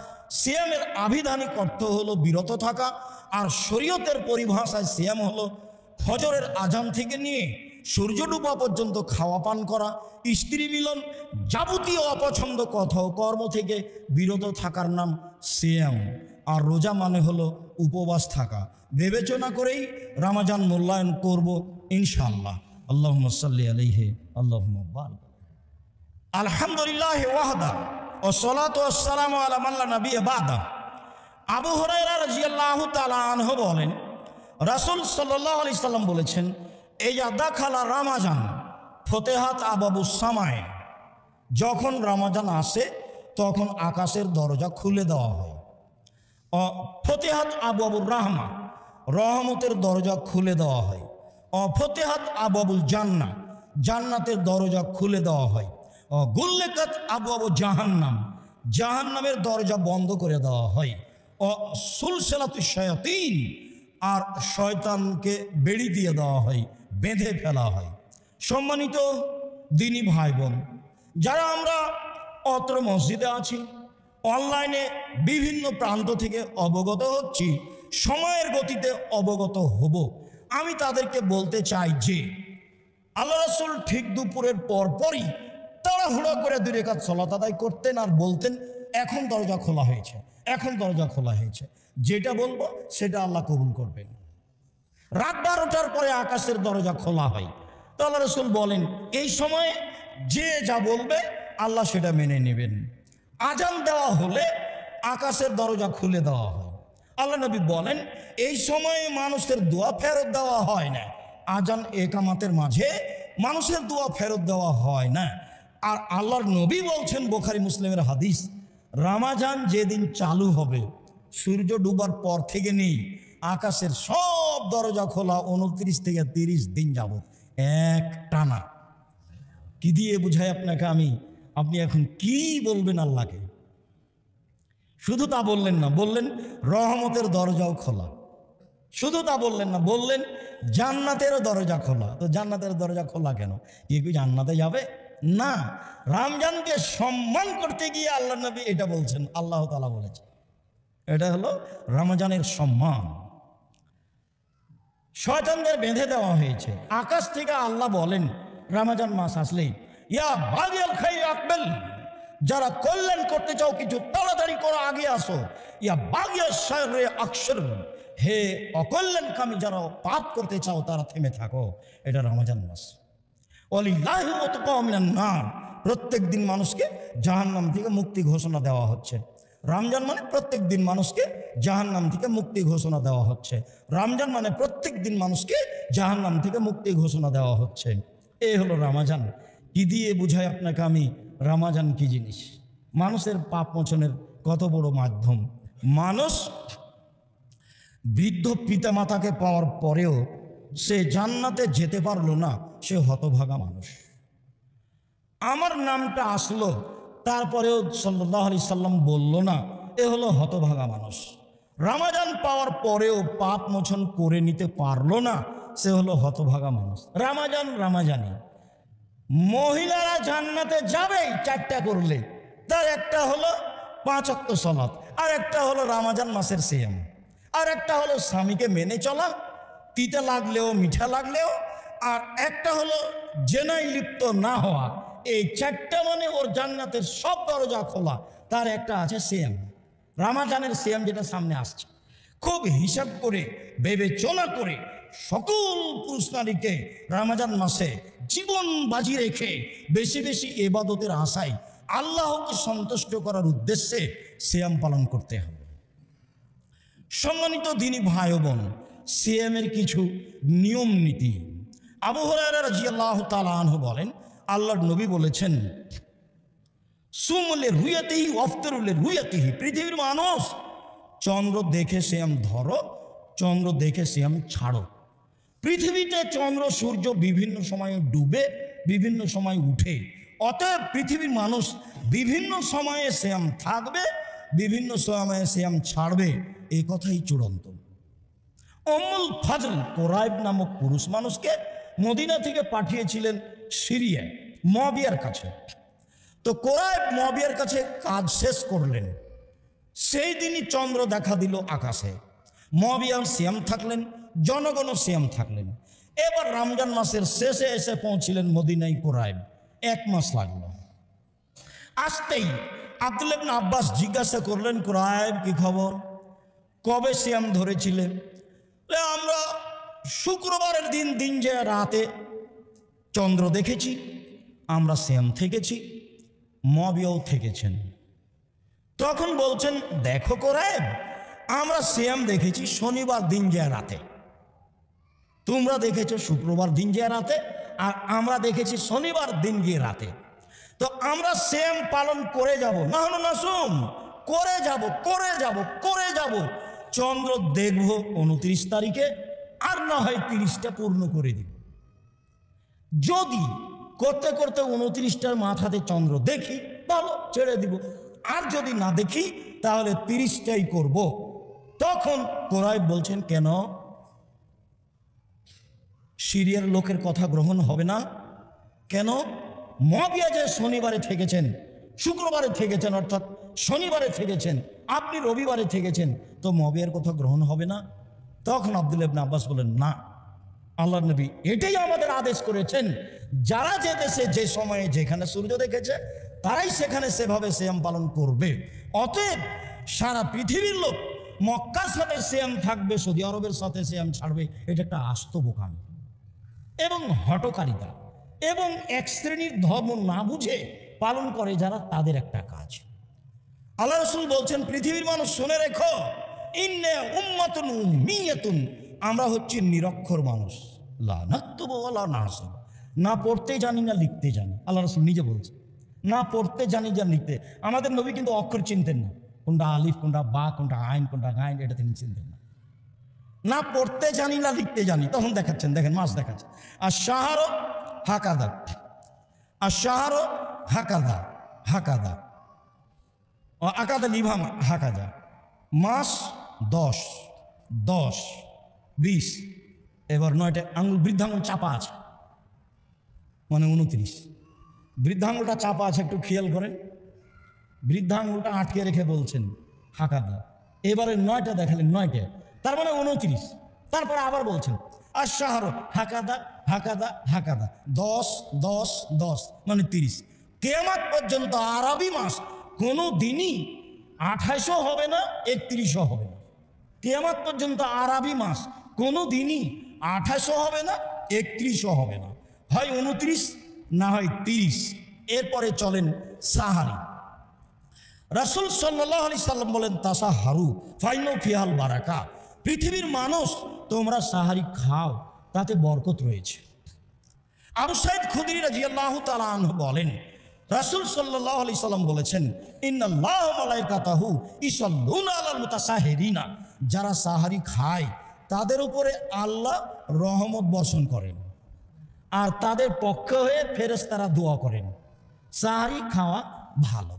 সিয়ামের আভিধানিক অর্থ হলো বিরত থাকা। আর শরীয়তের পরিভাষায় সিয়াম হলো ফজরের আজান থেকে নিয়ে সূর্য ডুবা পর্যন্ত খাওয়া পান করা, স্ত্রী মিলন, যাবতীয় অপছন্দ কথা ও কর্ম থেকে বিরত থাকার নাম সিয়াম। আর রোজা মানে হলো উপবাস থাকা। বিবেচনা করেই রমজান মূল্যায়ন করব ইনশাআল্লাহ। আল্লাহুম্মা সাল্লি আলাইহি আল্লাহুম্মা বারিক। আলহামদুলিল্লাহ ওয়াহদা ওয়া সলাতু ওয়াস সালামু আলা মান লা নাবিয়্যা বাদা। আবু হুরায়রা রাদিয়াল্লাহু তাআলা আনহু বলেন, রাসূল সাল্লাল্লাহু আলাইহি সাল্লাম বলেছেন, ইযা দাখালা রমাজান ফতিহাত আবওয়াবুস সামায়ে। যখন রমজান আসে তখন আকাশের দরজা খুলে দেওয়া হয়। ফতিহাত আবওয়াবুর রাহমা, রহমতের দরজা খুলে দেওয়া হয়। ফতিহাত আবওয়াবুল জান্নাহ, জান্নাতের দরজা খুলে দেওয়া হয়। গুল্লিকাত আবওয়াবু জাহান্নাম, জাহান্নামের দরজা বন্ধ করে দেওয়া হয়। সুলসিলাতুশ শায়াতিন, আর শয়তানকে বেড়ি দিয়ে দেওয়া হয়, বেঁধে ফেলা হয়। সম্মানিত দিনী ভাই বোন, যারা আমরা অত্র মসজিদে আছি, অনলাইনে বিভিন্ন প্রান্ত থেকে অবগত হচ্ছি, সময়ের গতিতে অবগত হব, আমি তাদেরকে বলতে চাই যে আল্লাহ রাসূল ঠিক দুপুরের পরপরই তাড়াহুড়ো করে 2 রাকাত সালাত আদায় করতেন আর বলতেন, এখন দরজা খোলা হয়েছে, এখন দরজা খোলা হয়েছে। যেটা বলবো সেটা আল্লাহ কবুল করবেন। রাত 12টার পরে আকাশের দরজা খোলা হয়। তো আল্লাহ রাসূল বলেন, এই সময়ে যে যা বলবে আল্লাহ সেটা মেনে নেবেন। আজান দেওয়া হলে আকাশের দরজা খুলে দেওয়া হয়। আল্লাহ নবী বলেন, এই সময়ে মানুষের দোয়া ফেরত দেওয়া হয় না। আজান একামাতের মাঝে মানুষের দোয়া ফেরত দেওয়া হয় না। আর আল্লাহর নবী বলছেন, বুখারী মুসলিমের হাদিস, রমজান যেদিন চালু হবে সূর্য ডুবার পর থেকে নেই, আকাশের সব দরজা খোলা 29 থেকে 30 দিন যাবত এক টানা। কি দিয়ে বুঝাই আপনাকে আমি? আপনি এখন কি বলবেন আল্লাহকে? শুধু তা বললেন না, বললেন রহমতের দরজাও খোলা। শুধু তা বললেন না, বললেন জান্নাতেরও দরজা খোলা। তো জান্নাতের দরজা খোলা কেন? কি জান্নাতে যাবে না? রমজানকে সম্মান করতে গিয়ে আল্লাহ নবী এটা বলছেন, আল্লাহ তাআলা বলেছেন। এটা হলো রমজানের সম্মান। শয়তানদের বেঁধে দেওয়া হয়েছে। আকাশ থেকে আল্লাহ বলেন, রমজান মাস আসলেই, ইয়া বাগিয়াল খাইর আকবাল, যারা কল্যাণ করতে চাও কিছু তাড়াতাড়ি করো, আগে আসো। ইয়া বাগিয়াস শাররে আকসর, হে অকল্যাণকামী যারা পাপ করতে চাও তারা থেমে থাকো। এটা রমজান মাস। ওয়ালিল্লাহি মুতকা মিনান নার, প্রত্যেক দিন মানুষকে জাহান্নাম থেকে মুক্তি ঘোষণা দেওয়া হচ্ছে। রমজান মানে প্রত্যেক দিন মানুষকে জাহান্নাম থেকে মুক্তি ঘোষণা দেওয়া হচ্ছে। রমজান মানে প্রত্যেক দিন মানুষকে জাহান্নাম থেকে মুক্তি ঘোষণা দেওয়া হচ্ছে। এই হলো রমজান। কি দিয়ে বুঝাই আপনাকে আমি রমজান কি জিনিস? মানুষের পাপ মোচনের কত বড় মাধ্যম। মানুষ বৃদ্ধ পিতামাতাকে পাওয়ার পরেও সে জান্নাতে যেতে পারলো না, সে হতভাগা মানুষ। আমার নামটা আসলো, তারপরেও সাল্লাল্লাহু আলাইহি সাল্লাম বলল না, এ হলো হতভাগা মানুষ। রমজান পাওয়ার পরেও পাপ মোচন করে নিতে পারলো না, সে হলো হতভাগা মানুষ। রামাজান রামাজানি, মহিলারা জান্নাতে যাবেই চারটা করলে, তার একটা হলো 5 ওয়াক্ত সালাত, আর একটা হলো রামাজান মাসের সিয়াম, আর একটা হলো স্বামীকে মেনে চলা, তিতা লাগলেও মিঠা লাগলেও, আর একটা হলো জেনায় লিপ্ত না হওয়া। এই চারটা মানে ওর জান্নাতের সব দরজা খোলা। তার একটা আছে সিয়াম, রামাজানের সিয়াম, যেটা সামনে আসছে। খুব হিসাব করে বিবেচনা করে সকল পুরুষ নারীকে রামাজান মাসে জীবন বাজি রেখে বেশি বেশি ইবাদতের আশায় আল্লাহকে সন্তুষ্ট করার উদ্দেশ্যে সিয়াম পালন করতে হবে। সম্মানিত দিনী ভাই ও বোন, সিয়ামের কিছু নিয়ম নীতি। আবু হুরায়রা রাদিয়াল্লাহু তাআলা আনহু বলেন, আল্লাহর নবী বলেছেন, সুমলে রুয়াতিহি ওয়াফতারুলে রুয়াতিহি। পৃথিবীর মানুষ চন্দ্র দেখে সিয়াম ধরো, চন্দ্র দেখে সিয়াম ছাড়ো। পৃথিবীতে চন্দ্র সূর্য বিভিন্ন সময়ে ডুবে, বিভিন্ন সময় উঠে। অতএব পৃথিবীর মানুষ বিভিন্ন সময়ে সিয়াম থাকবে, বিভিন্ন সময়ে সিয়াম ছাড়বে, এই কথাই চূড়ান্ত। উম্মুল ফাজল কুরাইব নামক পুরুষ মানুষকে মদিনা থেকে পাঠিয়েছিলেন সিরিয়ায় মুয়াবিয়ার কাছে। তো কুরাইব মুয়াবিয়ার কাছে কাজ শেষ করলেন, সেই দিনই চন্দ্র দেখা দিল আকাশে। মুয়াবিয়া সিয়াম থাকলেন, জনগণও সিয়াম থাকলেন। এবার রমজান মাসের শেষে এসে পৌঁছিলেন মদিনায় কুরাইব। 1 মাস লাগলো। আসতেই আব্দুল্লাহ ইবনে আব্বাস জিজ্ঞাসা করলেন, কুরাইব কি খবর, কবে সিয়াম ধরেছিলেন? আমরা শুক্রবারের দিন যে রাতে চন্দ্র দেখেছি, আমরা সিয়াম থেকেছি, মুয়াবিয়াও থেকেছেন। তখন বলছেন, দেখো কুরাইব, আমরা সিয়াম দেখেছি শনিবার দিন যে রাতে, তোমরা দেখেছো শুক্রবার দিন যে রাতে, আর আমরা দেখেছি শনিবার দিন গিয়ে রাতে। তো আমরা সিয়াম পালন করে যাব, না হলো না শুন, করে যাব। চন্দ্র দেখব 29 তারিখে, আর না হয় 30টা পূর্ণ করে দিব। যদি করতে করতে 29টার মাথাতে চন্দ্র দেখি তাহলে ছেড়ে দিব, আর যদি না দেখি তাহলে 30টাই করব। তখন কুরাইব বলছেন, কেন? সিরিয়ার লোকের কথা গ্রহণ হবে না কেন? মুয়াবিয়া যে শনিবারে থেকেছেন, শুক্রবারে থেকেছেন, অর্থাৎ শনিবারে থেকেছেন, আপনি রবিবারে থেকেছেন, তো মুয়াবিয়ার কথা গ্রহণ হবে না? তখন আব্দুল্লাহ ইবনে আব্বাস বলেন, না, আল্লাহর নবী এটাই আমাদের আদেশ করেছেন, যারা যে দেশে যে সময়ে যেখানে সূর্য দেখেছে তারাই সেখানে সেভাবে সিয়াম পালন করবে। অতএব সারা পৃথিবীর লোক মক্কার সাথে সিয়াম থাকবে, সৌদি আরবের সাথে সিয়াম ছাড়বে, এটা একটা আস্ত বোকামি এবং হঠকারিতা, এবং এক শ্রেণীর ধর্ম না বুঝে পালন করে যারা, তাদের একটা কাজ। আল্লাহ রাসূল বলছেন, পৃথিবীর মানুষ শুনে রেখো, ইন্না উম্মাতুন উম্মিয়াতুন, আমরা হচ্ছি নিরক্ষর মানুষ, লা নাকতুবু ওয়া লা নাহসুব, না পড়তে জানি না লিখতে জানি। আল্লাহ রাসূল নিজে বলছেন, না পড়তে জানি না লিখতে। আমাদের নবী কিন্তু অক্ষর চিনতেন না, কোনটা আলিফ, কোনটা বা, কোনটা আইন, কোনটা গাইন, এটা তিনি চিনতেন না। না পড়তে জানি না লিখতে জানি। তখন দেখাচ্ছেন, দেখেন মাস দেখাচ্ছেন, আর শাহরো হাকাদা, আর শাহরো হাকাদা, হাকাদা আকাদা লিভাম হাকাদা, মাস 10, 10, 20, এবার 9টা আঙুল, বৃদ্ধাঙ্গুল চাপা আছে, মানে 29। বৃদ্ধাঙ্গুলটা চাপা আছে, একটু খেয়াল করেন, বৃদ্ধাঙ্গুলটা আটকে রেখে বলছেন হাকাদা। এবারে 9টা দেখালেন, 9টা, তার মানে 29। তারপরে আবার বলছেন, আর শাহর হাকাদা হাকাদা হাকাদা, 10, 10, 10, মানে 30। কিয়ামত পর্যন্ত আরবি মাস কোনো দিনই 28ও হবে না, 31ও হবে না। কিয়ামত পর্যন্ত আরবি মাস কোনো দিনই 28ও হবে না, 31ও হবে না, হয় 29 না হয় 30। এরপরে চলেন সাহারি। রাসূল সাল্লাল্লাহু আলাইহি সাল্লাম বলেন, তাসাহারু ফাইনু ফিহাল বারাকা, পৃথিবীর মানুষ তোমরা সাহারি খাও, তাতে বরকত রয়েছে। আবু সাঈদ খুদরি রাদিয়াল্লাহু তাআলা আনহু বলেন, রাসূল সাল্লাল্লাহু আলাইহি সাল্লাম বলেছেন, ইন্নাল্লাহা ওয়া মালাইকাতাহু ইসাল্লুনা আলাল মুতাসাহিরিনা, যারা সাহারি খায় তাদের উপরে আল্লাহ রহমত বর্ষণ করেন, আর তাদের পক্ষে হয়ে ফেরেশতারা দোয়া করেন। সাহারি খাওয়া ভালো।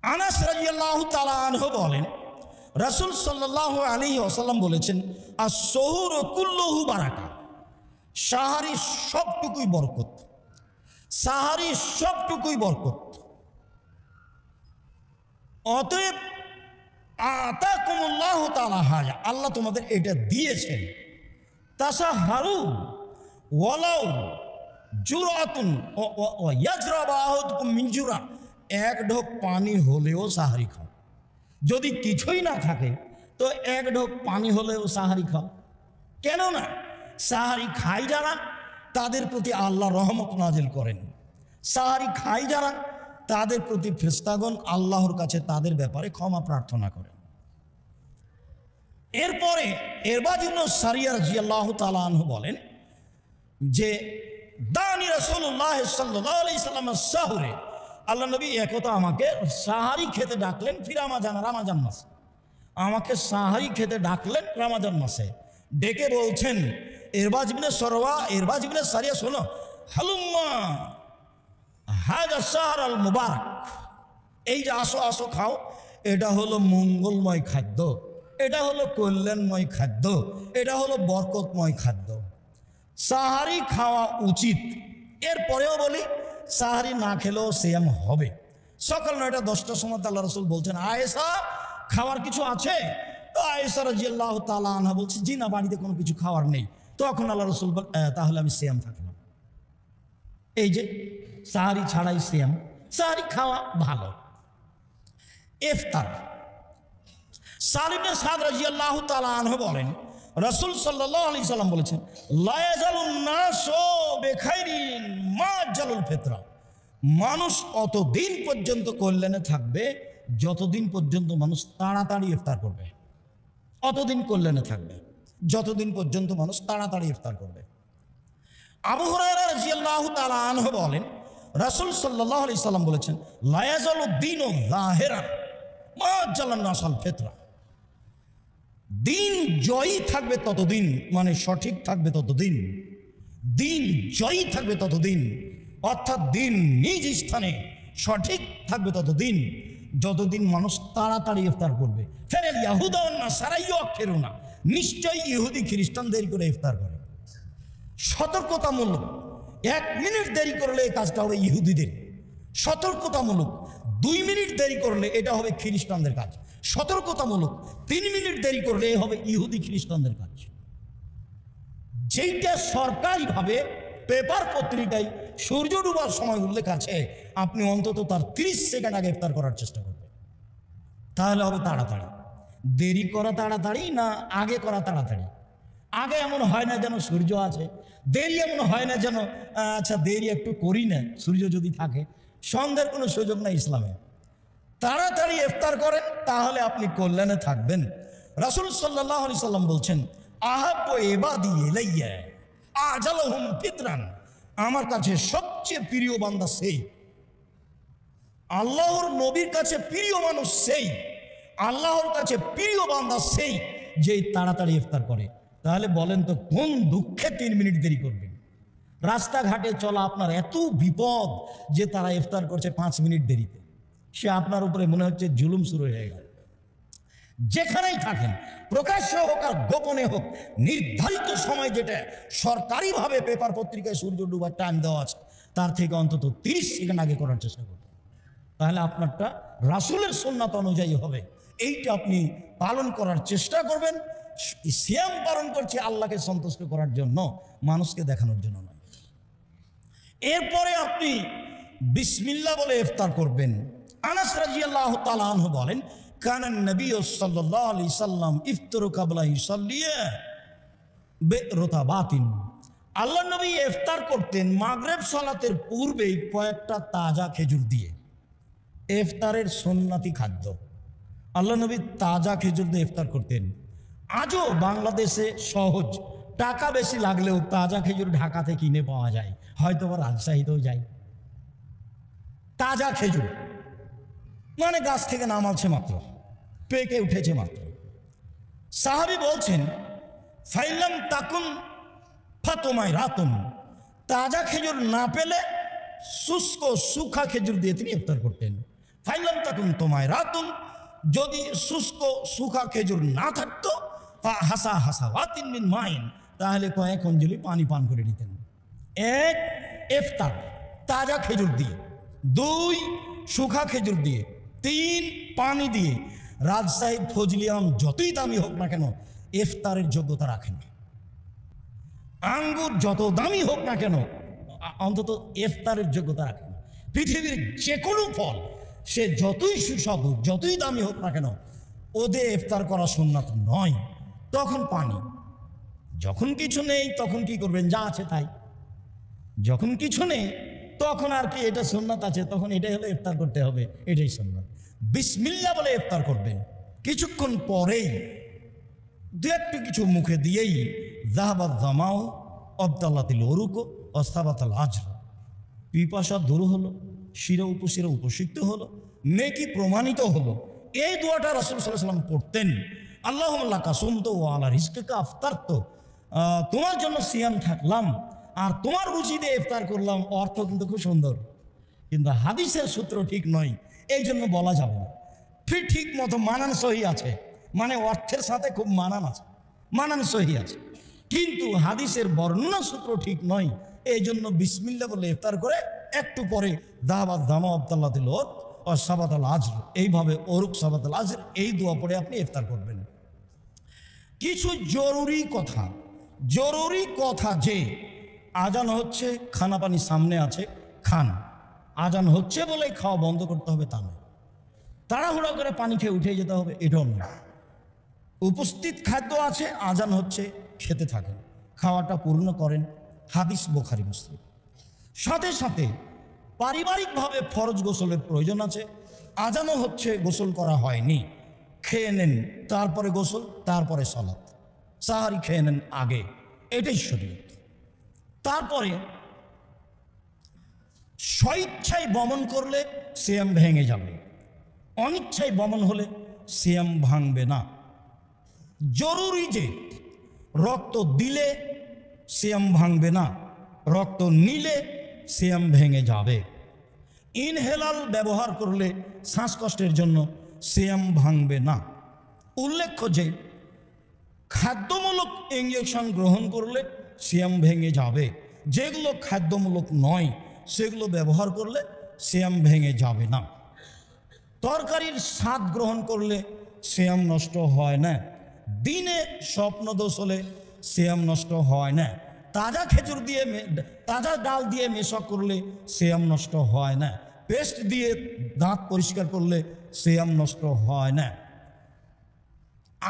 আনাস রাদিয়াল্লাহু তাআলা আনহু বলেন, রাসূল সাল্লাল্লাহু আলাইহি ওয়াসাল্লাম বলেছেন, আস-সুহুরু কুল্লুহু বারাকা, সাহারি সবটুকুই বরকত, সাহারি সবটুকুই বরকত। অতএব আতাকুমুল্লাহু তাআলা হাজা, আল্লাহ তোমাদের এটা দিয়েছেন। তাসাহারু ওয়ালাউ জুরাতুন ইয়াজরাবা আহাদুকুম মিন জুরা, এক ঢোক পানি হলেও সাহারি খাও। যদি কিছুই না থাকে তো এক ঢোক পানি হলেও সাহারি খাও। কেননা সাহারি খাই যারা তাদের প্রতি আল্লাহ রহমত নাজিল করেন। সাহারি খাই যারা তাদের প্রতি ফেরেশতাগণ আল্লাহর কাছে তাদের ব্যাপারে ক্ষমা প্রার্থনা করেন। এরপরে ইরবাজ ইবনে সারিয়া রাদিয়াল্লাহু তাআলা আনহু বলেন যে দানি রাসূলুল্লাহ সাল্লাল্লাহু আলাইহি সাল্লাম সাহুরে, আল্লাহ নবী একতা আমাকে সাহারি খেতে ডাকলেন রামাজান মাসে, আমাকে সাহারি খেতে ডাকলেন রমাজান মাসে। ডেকে বলছেন, ইরবাজ ইবনে সারিয়া শোনো, হালুম্মা হাযা শাহর আল মুবারক, এই যে আসো আসো খাও, এটা হলো মঙ্গলময় খাদ্য, এটা হলো কল্যাণময় খাদ্য, এটা হলো বরকতময় খাদ্য, সাহারি খাওয়া উচিত। এরপরেও বলি সাহারি না খেলেও সিয়াম হবে। সকাল 9টা-10টার সময় আল্লাহ রাসূল বলছেন, আয়েশা খাওয়ার কিছু আছে? তো আয়েশা রাদিয়াল্লাহু তাআলা আনহা বলছে, জি না, বাড়িতে কোনো কিছু খাওয়ার নেই। তখন আল্লাহ রাসূল তাহলে আমি সিয়াম থাকলাম। এই যে সাহারি ছাড়াই সিয়াম, সাহারি খাওয়া ভালো। ইফতার, সালিম ইবনে সাদ রাদিয়াল্লাহু তাআলা আনহু বলেন, রাসূল সাল্লাল্লাহু আলাইহি সাল্লাম বলেছেন, লা ইয়াজালুন নাসু বিখাইরিন মা জালুল ফিতরা, মানুষ অতদিন পর্যন্ত কল্যাণে থাকবে যতদিন পর্যন্ত মানুষ তাড়াতাড়ি ইফতার করবে। অতদিন কল্যাণে থাকবে যতদিন পর্যন্ত মানুষ তাড়াতাড়ি ইফতার করবে। আবু হুরায়রা রাদিয়াল্লাহু তাআলা আনহু বলেন, রাসূল সাল্লাল্লাহু আলাইহি সাল্লাম বলেছেন, লা ইয়াজালু দীনু যাহিরান মা জালান নাসাল ফিতরা, দিন জয়ী থাকবে ততদিন, মানে সঠিক থাকবে ততদিন, দিন জয়ী থাকবে ততদিন, অর্থাৎ দিন নিজ স্থানে সঠিক থাকবে ততদিন যতদিন মানুষ তাড়াতাড়ি ইফতার করবে। ফেরেল ইয়াহুদা ওয়ান নাসারা ইউআখিরুনা, নিশ্চয়ই ইহুদি খ্রিস্টান দেরি করে ইফতার করে। সতর্কতামূলক 1 মিনিট দেরি করলে এই কাজটা হবে ইহুদিদের, সতর্কতামূলক 2 মিনিট দেরি করলে এটা হবে খ্রিস্টানদের কাজ, সতর্কতামূলক 3 মিনিট দেরি করলে হবে ইহুদি খ্রিস্টানদের কাজ। যেইটা সরকারিভাবে পেপার পত্রিকায় সূর্য ডুবার সময় উল্লেখ আছে, আপনি অন্তত তার 30 সেকেন্ড আগে ইফতার করার চেষ্টা করবেন, তাহলে হবে তাড়াতাড়ি। দেরি করা তাড়াতাড়ি না আগে করা তাড়াতাড়ি? আগে এমন হয় না যেন সূর্য আছে, দেরি এমন হয় না যেন আচ্ছা দেরি একটু করি না, সূর্য যদি থাকে। সন্দেহের কোনো সুযোগ নাই ইসলামে। তাড়াতাড়ি ইফতার করেন, তাহলে আপনি কল্যাণে থাকবেন। রাসূল সাল্লাল্লাহু আলাইহি সাল্লাম বলছেন, আহাব্বু ইবাদি ইলাইয়া আজালুহুম ফিতরান, আমার কাছে সবচেয়ে প্রিয় বান্দা সেই, আল্লাহর নবীর কাছে প্রিয় মানুষ সেই, আল্লাহর কাছে প্রিয় বান্দা সেই যে তাড়াতাড়ি ইফতার করে। তাহলে বলেন তো কোন দুঃখে 3 মিনিট দেরি করবেন? রাস্তাঘাটে চলা আপনার এত বিপদ যে তারা ইফতার করছে 5 মিনিট দেরিতে, সে আপনার উপরে মনে হচ্ছে জুলুম শুরু হয়ে গেল। যেখানেই থাকেন, প্রকাশ্যে হোক আর গোপনে হোক, নির্ধারিত সময় যেটা সরকারিভাবে পেপার পত্রিকায় সূর্য ডুবার টাইম দেওয়া আছে, তার থেকে অন্তত 30 সেকেন্ড আগে করার চেষ্টা করবেন। তাহলে আপনারটা রাসূলের সুন্নাত অনুযায়ী হবে। এইটা আপনি পালন করার চেষ্টা করবেন। সিয়াম পালন করছে আল্লাহকে সন্তুষ্ট করার জন্য, মানুষকে দেখানোর জন্য নয়। এরপরে আপনি বিসমিল্লাহ বলে ইফতার করবেন। আনাস রাদিয়াল্লাহু তাআলা আনহু বলেন, কানান নবী সাল্লাল্লাহু আলাইহি সাল্লাম ইফতারু কাবলা ইউসাল্লিয়া বিরতাবাতিন, আল্লাহ নবী ইফতার করতেন মাগরিব সালাতের পূর্বেই কয়েকটা তাজা খেজুর দিয়ে। ইফতারের সুন্নতি খাদ্য, আল্লাহ নবী তাজা খেজুর দিয়ে ইফতার করতেন। আজও বাংলাদেশে সহজ, টাকা বেশি লাগলেও তাজা খেজুর ঢাকাতে কিনে পাওয়া যায়, হয়তো বা রাজশাহীতেও যায়। তাজা খেজুর মানে গাছ থেকে নামাচ্ছে মাত্র, পেকে উঠেছে মাত্র। সাহাবী বলছেন, ফাইলাম তাকুন ফাতোমায় রাতুন, তাজা খেজুর না পেলে শুষ্ক সুখা খেজুর দিয়ে তিনি ইফতার করতেন। ফাইলাম তাকুন তোমায় রাতুন যদি শুষ্ক শুকা খেজুর না থাকতো হাসা হাসা ওয়াতিন মিন মাইন, তাহলে কয়েক অঞ্জলি পানি পান করে নিতেন। এক, ইফতার তাজা খেজুর দিয়ে। দুই, শুকা খেজুর দিয়ে। তিন, পানি দিয়ে। রাজশাহী ফজলি আম যতই দামি হোক না কেন ইফতারের যোগ্যতা রাখে না। আঙ্গুর যত দামি হোক না কেন অন্তত ইফতারের যোগ্যতা রাখে না। পৃথিবীর যে কোনো ফল সে যতই সুস্বাদু যতই দামি হোক না কেন ওদের ইফতার করা সুন্নাত নয়। তখন পানি, যখন কিছু নেই তখন কি করবেন, যা আছে তাই। যখন কিছু নেই তখন আর কি এটা সুন্নাত আছে, তখন এটাই হলো ইফতার করতে হবে, এটাই সুন্নাত। বিসমিল্লাহ বলে ইফতার করবেন। কিছুক্ষণ পরেই দু একটু কিছু মুখে দিয়েই জাহাবাত জামাও অবদাল্লাতিল ওরুকো অস্তাবাতাল আজর, পিপাসা দূর হলো, শিরা উপশিরা উপসিক্ত হলো, নেকি প্রমাণিত হলো। এই দোয়াটা রাসূল সাল্লাল্লাহু আলাইহি ওয়াসাল্লাম পড়তেন। আল্লাহুম্মা লাকা সুমতু ওয়া আলা রিজকিকা আফতারতু, তোমার জন্য সিয়াম থাকলাম আর তোমার রুচিতে ইফতার করলাম। অর্থ কিন্তু খুব সুন্দর, কিন্তু হাদিসের সূত্র ঠিক নয়, এই জন্য বলা যাবে না। ঠিক মতো মানান সহি আছে, মানে অর্থের সাথে খুব মানান আছে, মানান সহি আছে, কিন্তু হাদিসের বর্ণনা সূত্র ঠিক নয়। এই জন্য বিসমিল্লাহ বলে ইফতার করে একটু পরে দাওয়াত জামা আবদাল্লাতিল ওরুক ও সাবাতাল আজর, এইভাবে ওরুক সাবাতাল আজর এই দোয়া পড়ে আপনি ইফতার করবেন। কিছু জরুরি কথা যে আজান হচ্ছে, খানা পানি সামনে আছে, খান। আজান হচ্ছে বলে খাওয়া বন্ধ করতে হবে তা নয়, তাড়াহুড়া করে পানি খেয়ে উঠে যেতে হবে এটাও নয়। উপস্থিত খাদ্য আছে, আজান হচ্ছে, খেতে থাকেন, খাওয়াটা পূর্ণ করেন। হাদিস বুখারী মুসলিম। সাথে সাথে পারিবারিকভাবে ফরজ গোসলের প্রয়োজন আছে, আজানও হচ্ছে, গোসল করা হয়নি, খেয়ে নেন, তারপরে গোসল, তারপরে সালাত। সাহারি খেয়ে নেন আগে, এটাই শরীয়ত। তারপরে স্বইচ্ছায় বমন করলে সিয়াম ভেঙে যাবে, অনিচ্ছায় বমন হলে সিয়াম ভাঙবে না। জরুরি যে রক্ত দিলে সিয়াম ভাঙবে না, রক্ত নিলে সিয়াম ভেঙে যাবে। ইনহেলাল ব্যবহার করলে শ্বাসকষ্টের জন্য সিয়াম ভাঙবে না। উল্লেখ্য যে খাদ্যমূলক ইঞ্জেকশন গ্রহণ করলে সিয়াম ভেঙে যাবে, যেগুলো খাদ্যমূলক নয় সেগুলো ব্যবহার করলে সিয়াম ভেঙে যাবে না। তরকারির স্বাদ গ্রহণ করলে সিয়াম নষ্ট হয় না। দিনে স্বপ্নদোষ হলে সিয়াম নষ্ট হয় না। তাজা খেজুর দিয়ে তাজা ডাল দিয়ে মেশক করলে সিয়াম নষ্ট হয় না। পেস্ট দিয়ে দাঁত পরিষ্কার করলে সিয়াম নষ্ট হয় না।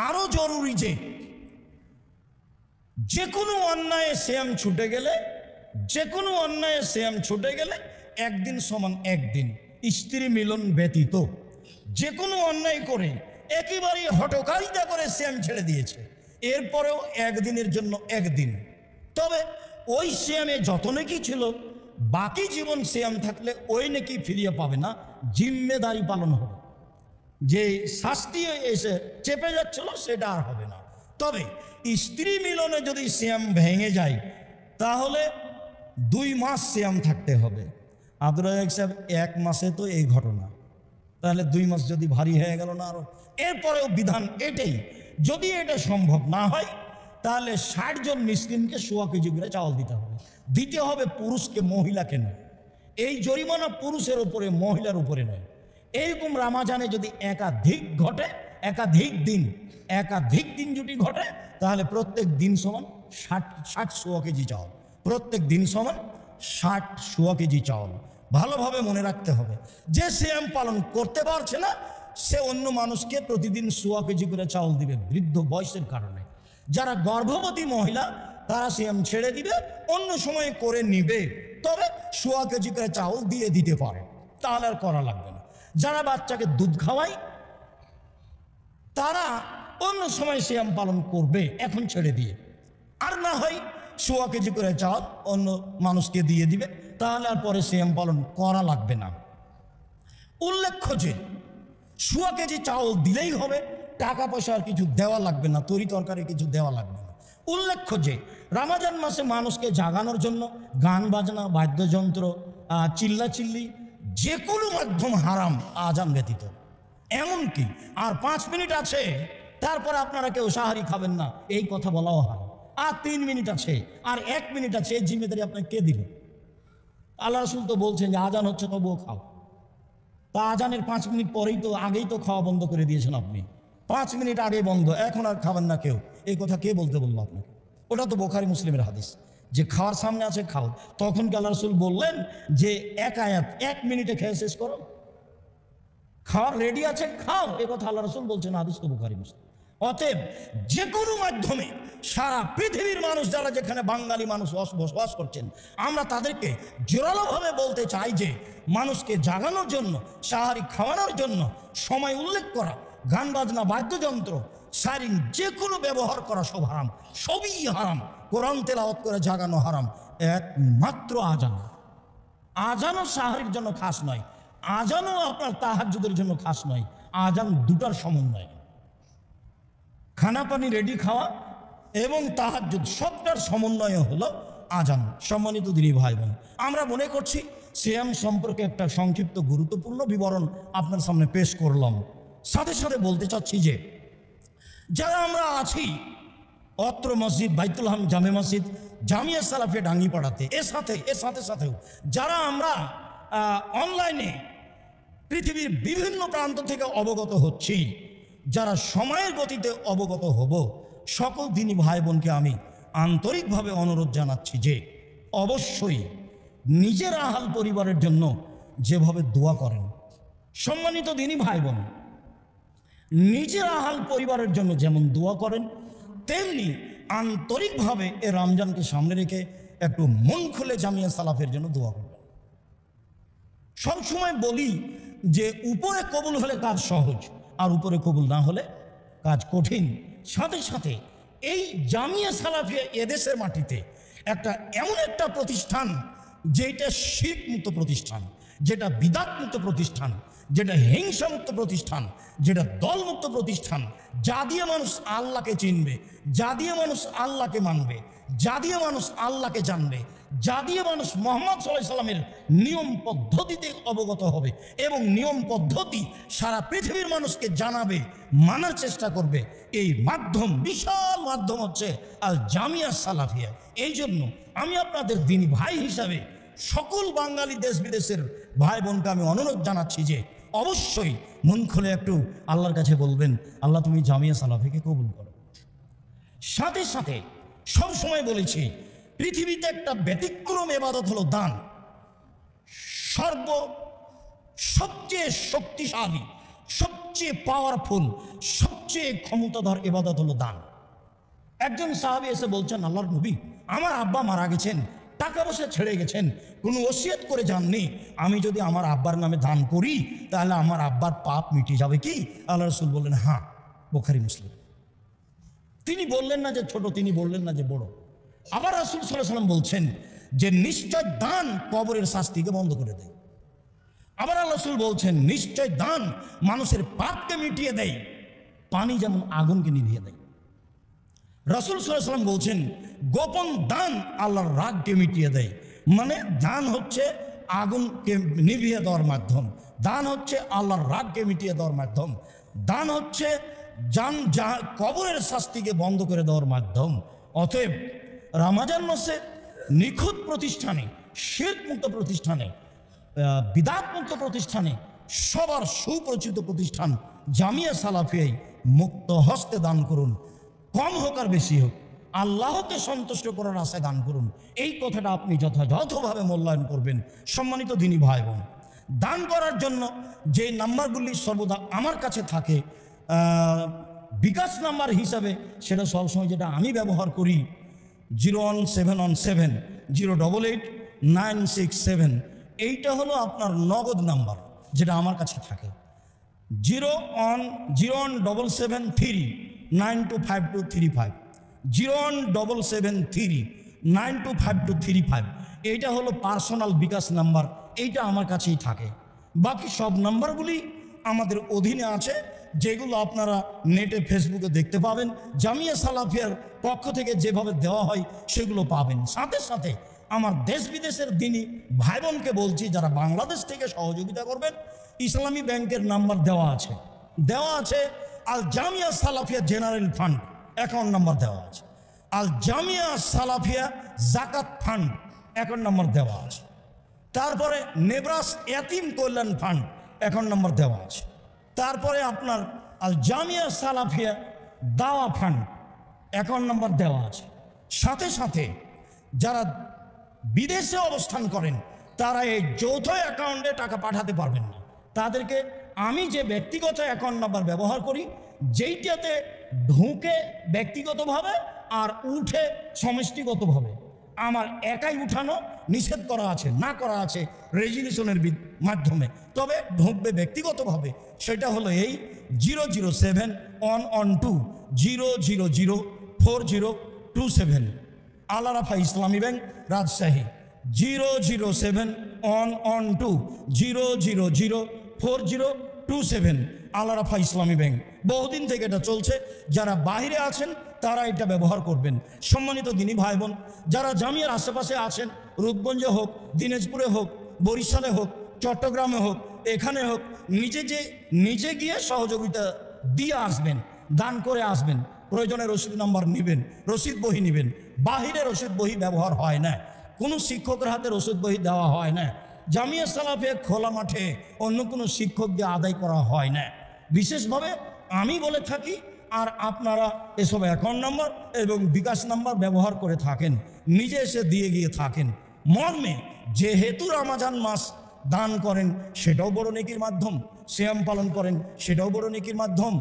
আরো জরুরি যে কোনো অন্যায় সিয়াম ছুটে গেলে একদিন সমান একদিন, স্ত্রী মিলন ব্যতীত। যে কোনো অন্যায় করে একেবারে হঠকারিতা করে সিয়াম ছেড়ে দিয়েছে, এরপরেও একদিনের জন্য একদিন, তবে ওই সিয়ামে যত নেকি ছিল বাকি জীবন সিয়াম থাকলে ওই নেকি ফিরিয়ে পাবে না, জিম্মেদারি পালন হবে। যে শাস্তি এসে চেপে যাচ্ছিল সেটা আর হবে না। তবে স্ত্রী মিলনে যদি সিয়াম ভেঙে যায় তাহলে 2 মাস সিয়াম থাকতে হবে। আব্দুর রাজ্জাক সাহেব 1 মাসে তো এই ঘটনা, তাহলে 2 মাস যদি ভারী হয়ে গেল না আরো। এরপরেও বিধান এটাই, যদি এটা সম্ভব না হয় তাহলে 60 জন মিসকিনকে 1.25 কেজি করে চাউল দিতে হবে পুরুষকে, মহিলাকে নয়। এই জরিমানা পুরুষের উপরে, মহিলার উপরে নয়। এইরকম রামাজানে যদি একাধিক দিন যদি ঘটে তাহলে প্রত্যেক দিন সমান 60 কেজি চাউল, প্রত্যেক দিন সমান 60 কেজি চাউল। ভালোভাবে মনে রাখতে হবে, যে সিয়াম পালন করতে পারছে না সে অন্য মানুষকে প্রতিদিন 1.25 কেজি করে চাউল দিবে বৃদ্ধ বয়সের কারণে। যারা গর্ভবতী মহিলা তারা সিয়াম ছেড়ে দিবে, অন্য সময় করে নিবে, তবে 1.25 কেজি করে চাউল দিয়ে দিতে পারে, তাহলে আর করা লাগবে না। যারা বাচ্চাকে দুধ খাওয়ায় তারা অন্য সময় সিয়াম পালন করবে এখন ছেড়ে দিয়ে, আর না হয় 1.25 কেজি করে চাউল অন্য মানুষকে দিয়ে দিবে, তাহলে আর পরে সিয়াম পালন করা লাগবে না। উল্লেখ্য যে 1.25 কেজি চাউল দিলেই হবে, টাকা পয়সা আর কিছু দেওয়া লাগবে না, তরি তরকারি কিছু দেওয়া লাগবে না। উল্লেখ্য যে রমজান মাসে মানুষকে জাগানোর জন্য গান বাজনা, বাদ্যযন্ত্র, চিল্লাচিল্লি যে কোনো মাধ্যম হারাম আজান ব্যতীত। এমনকি আর 5 মিনিট আছে, তারপরে আপনারা কেউ সাহারি খাবেন না, এই কথা বলাও হয়। আর 3 মিনিট আছে, আর 1 মিনিট আছে, এই জিম্মেদারি আপনাকে কে দিল? আল্লাহ রাসূল তো বলছেন যে আজান হচ্ছে তবুও খাও। তা আজানের 5 মিনিট পরেই তো, আগেই তো খাওয়া বন্ধ করে দিয়েছেন আপনি। 5 মিনিট আগে বন্ধ, এখন আর খাবেন না কেউ, এই কথা কে বলতে বললো আপনাকে? ওটা তো বুখারী মুসলিমের হাদিস যে খাওয়ার সামনে আছে খাও। তখন কি আল্লাহ রাসূল বললেন যে এক আয়াত 1 মিনিটে খেয়ে শেষ করো, খাওয়ার রেডি আছে খাও? এ কথা আল্লাহ রাসূল বলছেন, হাদিস তো বুখারী মুসলিম। অতএব যে কোনো মাধ্যমে সারা পৃথিবীর মানুষ যারা যেখানে বাঙালি মানুষ বসবাস করছেন, আমরা তাদেরকে জোরালোভাবে বলতে চাই যে মানুষকে জাগানোর জন্য, সাহারি খাওয়ানোর জন্য সময় উল্লেখ করা, গান বাজনা, বাদ্যযন্ত্র, সারিন যে কোনো ব্যবহার করা সব হারাম, সবই হারাম। কোরআন তেলাওয়াত করে জাগানো হারাম, একমাত্র আজান। আজানও সাহারির জন্য খাস নয়, আজানও আপনার তাহাজ্জুদের জন্য খাস নয়। আজান দুটার সমন্বয়, খানা পানি রেডি খাওয়া এবং তাহাজ্জুদ সবটার সমন্বয় হলো আজান। সম্মানিত দিনী ভাই বোন, আমরা মনে করছি সিয়াম সম্পর্কে একটা সংক্ষিপ্ত গুরুত্বপূর্ণ বিবরণ আপনার সামনে পেশ করলাম। সাথে সাথে বলতে চাচ্ছি যে যারা আমরা আছি অত্র মসজিদ, বাইতুল হাম জামে মসজিদ, জামিয়া সালাফিয়া ডাঙ্গিপাড়াতে, এর সাথেও যারা আমরা অনলাইনে পৃথিবীর বিভিন্ন প্রান্ত থেকে অবগত হচ্ছি, যারা সময়ের গতিতে অবগত হব, সকল দিনী ভাই বোনকে আমি আন্তরিকভাবে অনুরোধ জানাচ্ছি যে অবশ্যই নিজের আহাল পরিবারের জন্য যেভাবে দোয়া করেন, সম্মানিত দিনী ভাই বোন, নিজের আহাল পরিবারের জন্য যেমন দোয়া করেন, তেমনি আন্তরিকভাবে এ রমজানকে সামনে রেখে একটু মন খুলে জামিয়া সালাফের জন্য দোয়া করবেন। সবসময় বলি যে উপরে কবুল হলে কাজ সহজ, আর উপরে কবুল না হলে কাজ কঠিন। সাথে সাথে এই জামিয়া সালাফিয়া এদেশের মাটিতে এমন একটা প্রতিষ্ঠান, যেটা শিরক মুক্ত প্রতিষ্ঠান, যেটা বিদআত মুক্ত প্রতিষ্ঠান, যেটা হিংসামুক্ত প্রতিষ্ঠান, যেটা দলমুক্ত প্রতিষ্ঠান, যা দিয়ে মানুষ আল্লাহকে চিনবে, যা দিয়ে মানুষ আল্লাহকে মানবে, যা দিয়ে মানুষ আল্লাহকে জানবে, যা দিয়ে মানুষ মুহাম্মদ সাল্লাল্লাহু আলাইহি সাল্লামের নিয়ম পদ্ধতিতে অবগত হবে এবং নিয়ম পদ্ধতি সারা পৃথিবীর মানুষকে জানাবে, মানার চেষ্টা করবে। এই মাধ্যম, বিশাল মাধ্যম হচ্ছে আল জামিয়া সালাফিয়া। এই জন্য আমি আপনাদের দিনী ভাই হিসাবে সকল বাঙালি দেশ বিদেশের ভাই বোনকে আমি অনুরোধ জানাচ্ছি যে অবশ্যই মন খুলে একটু আল্লাহর কাছে বলবেন, আল্লাহ তুমি জামিয়া সালাফিকে কবুল করো। সাথে সাথে সবসময় বলেছি, পৃথিবীতে একটা ব্যতিক্রম ইবাদত হলো দান। সবচেয়ে শক্তিশালী, সবচেয়ে পাওয়ারফুল, সবচেয়ে ক্ষমতাধর ইবাদত হলো দান। একজন সাহাবী এসে বলছেন, আল্লাহর নবী, আমার আব্বা মারা গেছেন, টাকা পয়সা ছেড়ে গেছেন, কোনো ওসিয়ত করে যাননি, আমি যদি আমার আব্বার নামে দান করি তাহলে আমার আব্বার পাপ মিটে যাবে কি? আল্লাহ রাসূল বললেন, হ্যাঁ, বুখারী মুসলিম। তিনি বললেন না যে ছোট, তিনি বললেন না যে বড়। আবার রাসূল সাল্লাল্লাহু আলাইহি ওয়াসাল্লাম বলছেন যে নিশ্চয় দান কবরের শাস্তিকে বন্ধ করে দেয়। আবার আল্লাহ রাসূল বলছেন নিশ্চয় দান মানুষের পাপকে মিটিয়ে দেয়, পানি যেমন আগুনকে নিভিয়ে দেয়। রাসূল সাল্লাল্লাহু আলাইহি ওয়াসাল্লাম বলছেন গোপন দান আল্লাহর রাগকে মিটিয়ে দেয়। মানে দান হচ্ছে আগুনকে নিভিয়ে দেওয়ার মাধ্যম, দান হচ্ছে আল্লাহর রাগকে মিটিয়ে দেওয়ার মাধ্যম, দান হচ্ছে কবরের শাস্তিকে বন্ধ করে দেওয়ার মাধ্যম। অতএব রমজান মাসে নিখুঁত প্রতিষ্ঠানে, শিরক মুক্ত প্রতিষ্ঠানে, বিদআত মুক্ত প্রতিষ্ঠানে, সবার সুপরিচিত প্রতিষ্ঠান জামিয়া সালাফিয়ায় মুক্ত হস্তে দান করুন। কম হোক আর বেশি হোক, আল্লাহকে সন্তুষ্ট করার আশায় দান করুন। এই কথাটা আপনি যথাযথভাবে মূল্যায়ন করবেন। সম্মানিত দিনী ভাই বোন, দান করার জন্য যে নাম্বারগুলি সর্বদা আমার কাছে থাকে বিকাশ নাম্বার হিসাবে, সেটা সবসময় যেটা আমি ব্যবহার করি 01717 088 এইটা হলো আপনার নগদ নাম্বার, যেটা আমার কাছে থাকে। 01773 925235 01773 925235 এইটা হলো পার্সোনাল বিকাশ নাম্বার, এইটা আমার কাছেই থাকে। বাকি সব নাম্বারগুলি আমাদের অধীনে আছে, যেগুলো আপনারা নেটে ফেসবুকে দেখতে পাবেন। জামিয়া সালাফিয়ার পক্ষ থেকে যেভাবে দেওয়া হয় সেগুলো পাবেন। সাথে সাথে আমার দেশ বিদেশের দিনী ভাই বোনকে বলছি, যারা বাংলাদেশ থেকে সহযোগিতা করবেন, ইসলামী ব্যাংকের নাম্বার দেওয়া আছে, দেওয়া আছে Al Jamia Salafia general fund account number দেওয়া আছে, আল জামিয়া সালাফিয়া জাকাত ফান্ড অ্যাকাউন্ট নাম্বার দেওয়া আছে, তারপরে নেব্রাস ইয়াতিম কল্যাণ ফান্ড অ্যাকাউন্ট নাম্বার দেওয়া আছে, তারপরে আপনার আল জামিয়া সালাফিয়া দাওয়া ফান্ড অ্যাকাউন্ট নাম্বার দেওয়া আছে। সাথে সাথে যারা বিদেশে অবস্থান করেন তারা এই যৌথ অ্যাকাউন্টে টাকা পাঠাতে পারবেন না, তাদেরকে আমি যে ব্যক্তিগত অ্যাকাউন্ট নাম্বার ব্যবহার করি যেইটাতে ঢুকে ব্যক্তিগতভাবে আর উঠে সমষ্টিগতভাবে, আমার একাই উঠানো নিষেধ করা আছে, না করা আছে রেজুলেশনের মাধ্যমে, তবে ঢুকবে ব্যক্তিগতভাবে। সেটা হলো এই 0071120004027 আল আরাফা ইসলামী ব্যাংক রাজশাহী 0071120004027 আল আরাফা ইসলামী ব্যাংক। বহুদিন থেকে এটা চলছে, যারা বাইরে আছেন তারা এটা ব্যবহার করবেন। সম্মানিত দিনী ভাই বোন, যারা জামিয়ার আশেপাশে আছেন, রূপগঞ্জে হোক, দিনাজপুরে হোক, বরিশালে হোক, চট্টগ্রামে হোক, এখানে হোক, নিজে গিয়ে সহযোগিতা দিয়ে আসবেন, দান করে আসবেন। প্রয়োজনে রসিদ নাম্বার নেবেন, রসিদ বহি নেবেন। বাহিরে রসিদ বহি ব্যবহার হয় না, কোনো শিক্ষকের হাতে রসিদ বহি দেওয়া হয় না। জামিয়া সালাফিয়া খোলা মাঠে অন্য কোনো শিক্ষক দিয়ে আদায় করা হয় না। বিশেষভাবে আমি বলে থাকি, আর আপনারা এসব অ্যাকাউন্ট নাম্বার এবং বিকাশ নাম্বার ব্যবহার করে থাকেন, নিজে এসে দিয়ে গিয়ে থাকেন। মর্মে যেহেতু রমজান মাস দান করেন সেটাও বড় নেকির মাধ্যম, সিয়াম পালন করেন সেটাও বড় নেকির মাধ্যম,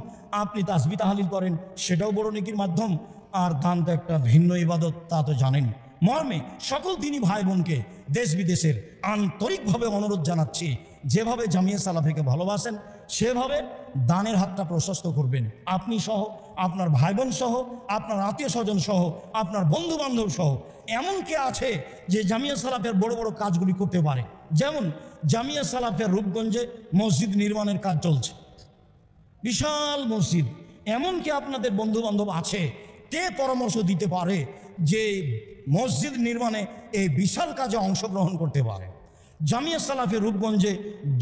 আপনি তাসবিহ তাহলিল করেন সেটাও বড় নেকির মাধ্যম। আর দান তো একটা ভিন্ন ইবাদত, তা তো জানেন। মর্মে সকল দিনী ভাই বোনকে দেশ বিদেশের আন্তরিকভাবে অনুরোধ জানাচ্ছি, যেভাবে জামিয়া সালাফিকে ভালোবাসেন সেভাবে দানের হাতটা প্রশস্ত করবেন। আপনি সহ, আপনার ভাই বোন সহ, আপনার আত্মীয় স্বজন সহ, আপনার বন্ধু বান্ধব সহ। এমন কে আছে যে জামিয়া সালাফের বড় বড় কাজগুলি করতে পারে? যেমন জামিয়া সালাফের রূপগঞ্জে মসজিদ নির্মাণের কাজ চলছে, বিশাল মসজিদ। এমন কি আপনাদের বন্ধু বান্ধব আছে কে পরামর্শ দিতে পারে যে মসজিদ নির্মাণে এই বিশাল কাজে অংশগ্রহণ করতে পারে? জামিয়া সালাফের রূপগঞ্জে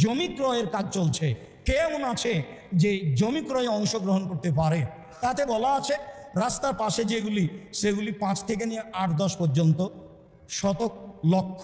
জমি ক্রয়ের কাজ চলছে, কে এমন আছে যে জমি ক্রয়ে অংশগ্রহণ করতে পারে? তাতে বলা আছে রাস্তার পাশে যেগুলি, সেগুলি 5 থেকে নিয়ে 8-10 পর্যন্ত শতক লক্ষ,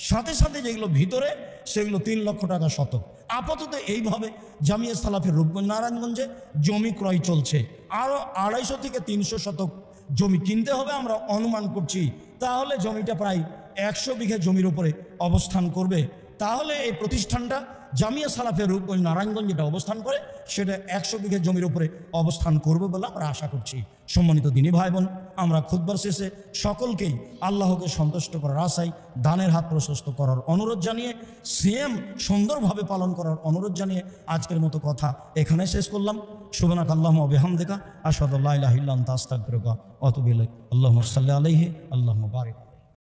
সাথে সাথে যেগুলো ভিতরে সেগুলো 3 লক্ষ টাকা শতক। আপাতত এইভাবে জামিয়া সালাফের রূপগঞ্জ নারায়ণগঞ্জে জমি ক্রয় চলছে। আরও 250 থেকে 300 শতক জমি কিনতে হবে আমরা অনুমান করছি। তাহলে জমিটা প্রায় 100 বিঘা জমির উপরে অবস্থান করবে। তাহলে এই প্রতিষ্ঠানটা জামিয়া সালাফের রূপগঞ্জ নারায়ণগঞ্জ যেটা অবস্থান করে সেটা 100 বিঘা জমির উপরে অবস্থান করবে বলে আমরা আশা করছি। সম্মানিত দিনী ভাই বোন, আমরা খুতবার শেষে সকলকেই আল্লাহকে সন্তুষ্ট করার আশায় দানের হাত প্রশস্ত করার অনুরোধ জানিয়ে, সিএম সুন্দরভাবে পালন করার অনুরোধ জানিয়ে আজকের মতো কথা এখানে শেষ করলাম। সুবহানাক আল্লাহুম্মা ওয়া বিহামদিকা আশহাদু আল্লা ইলাহা ইল্লা আনতা আস্তাগফিরুকা ওয়া আতুবু ইলাইক। আল্লাহুম্মা সাল্লি আলাইহি আল্লাহুম্মা বারিক।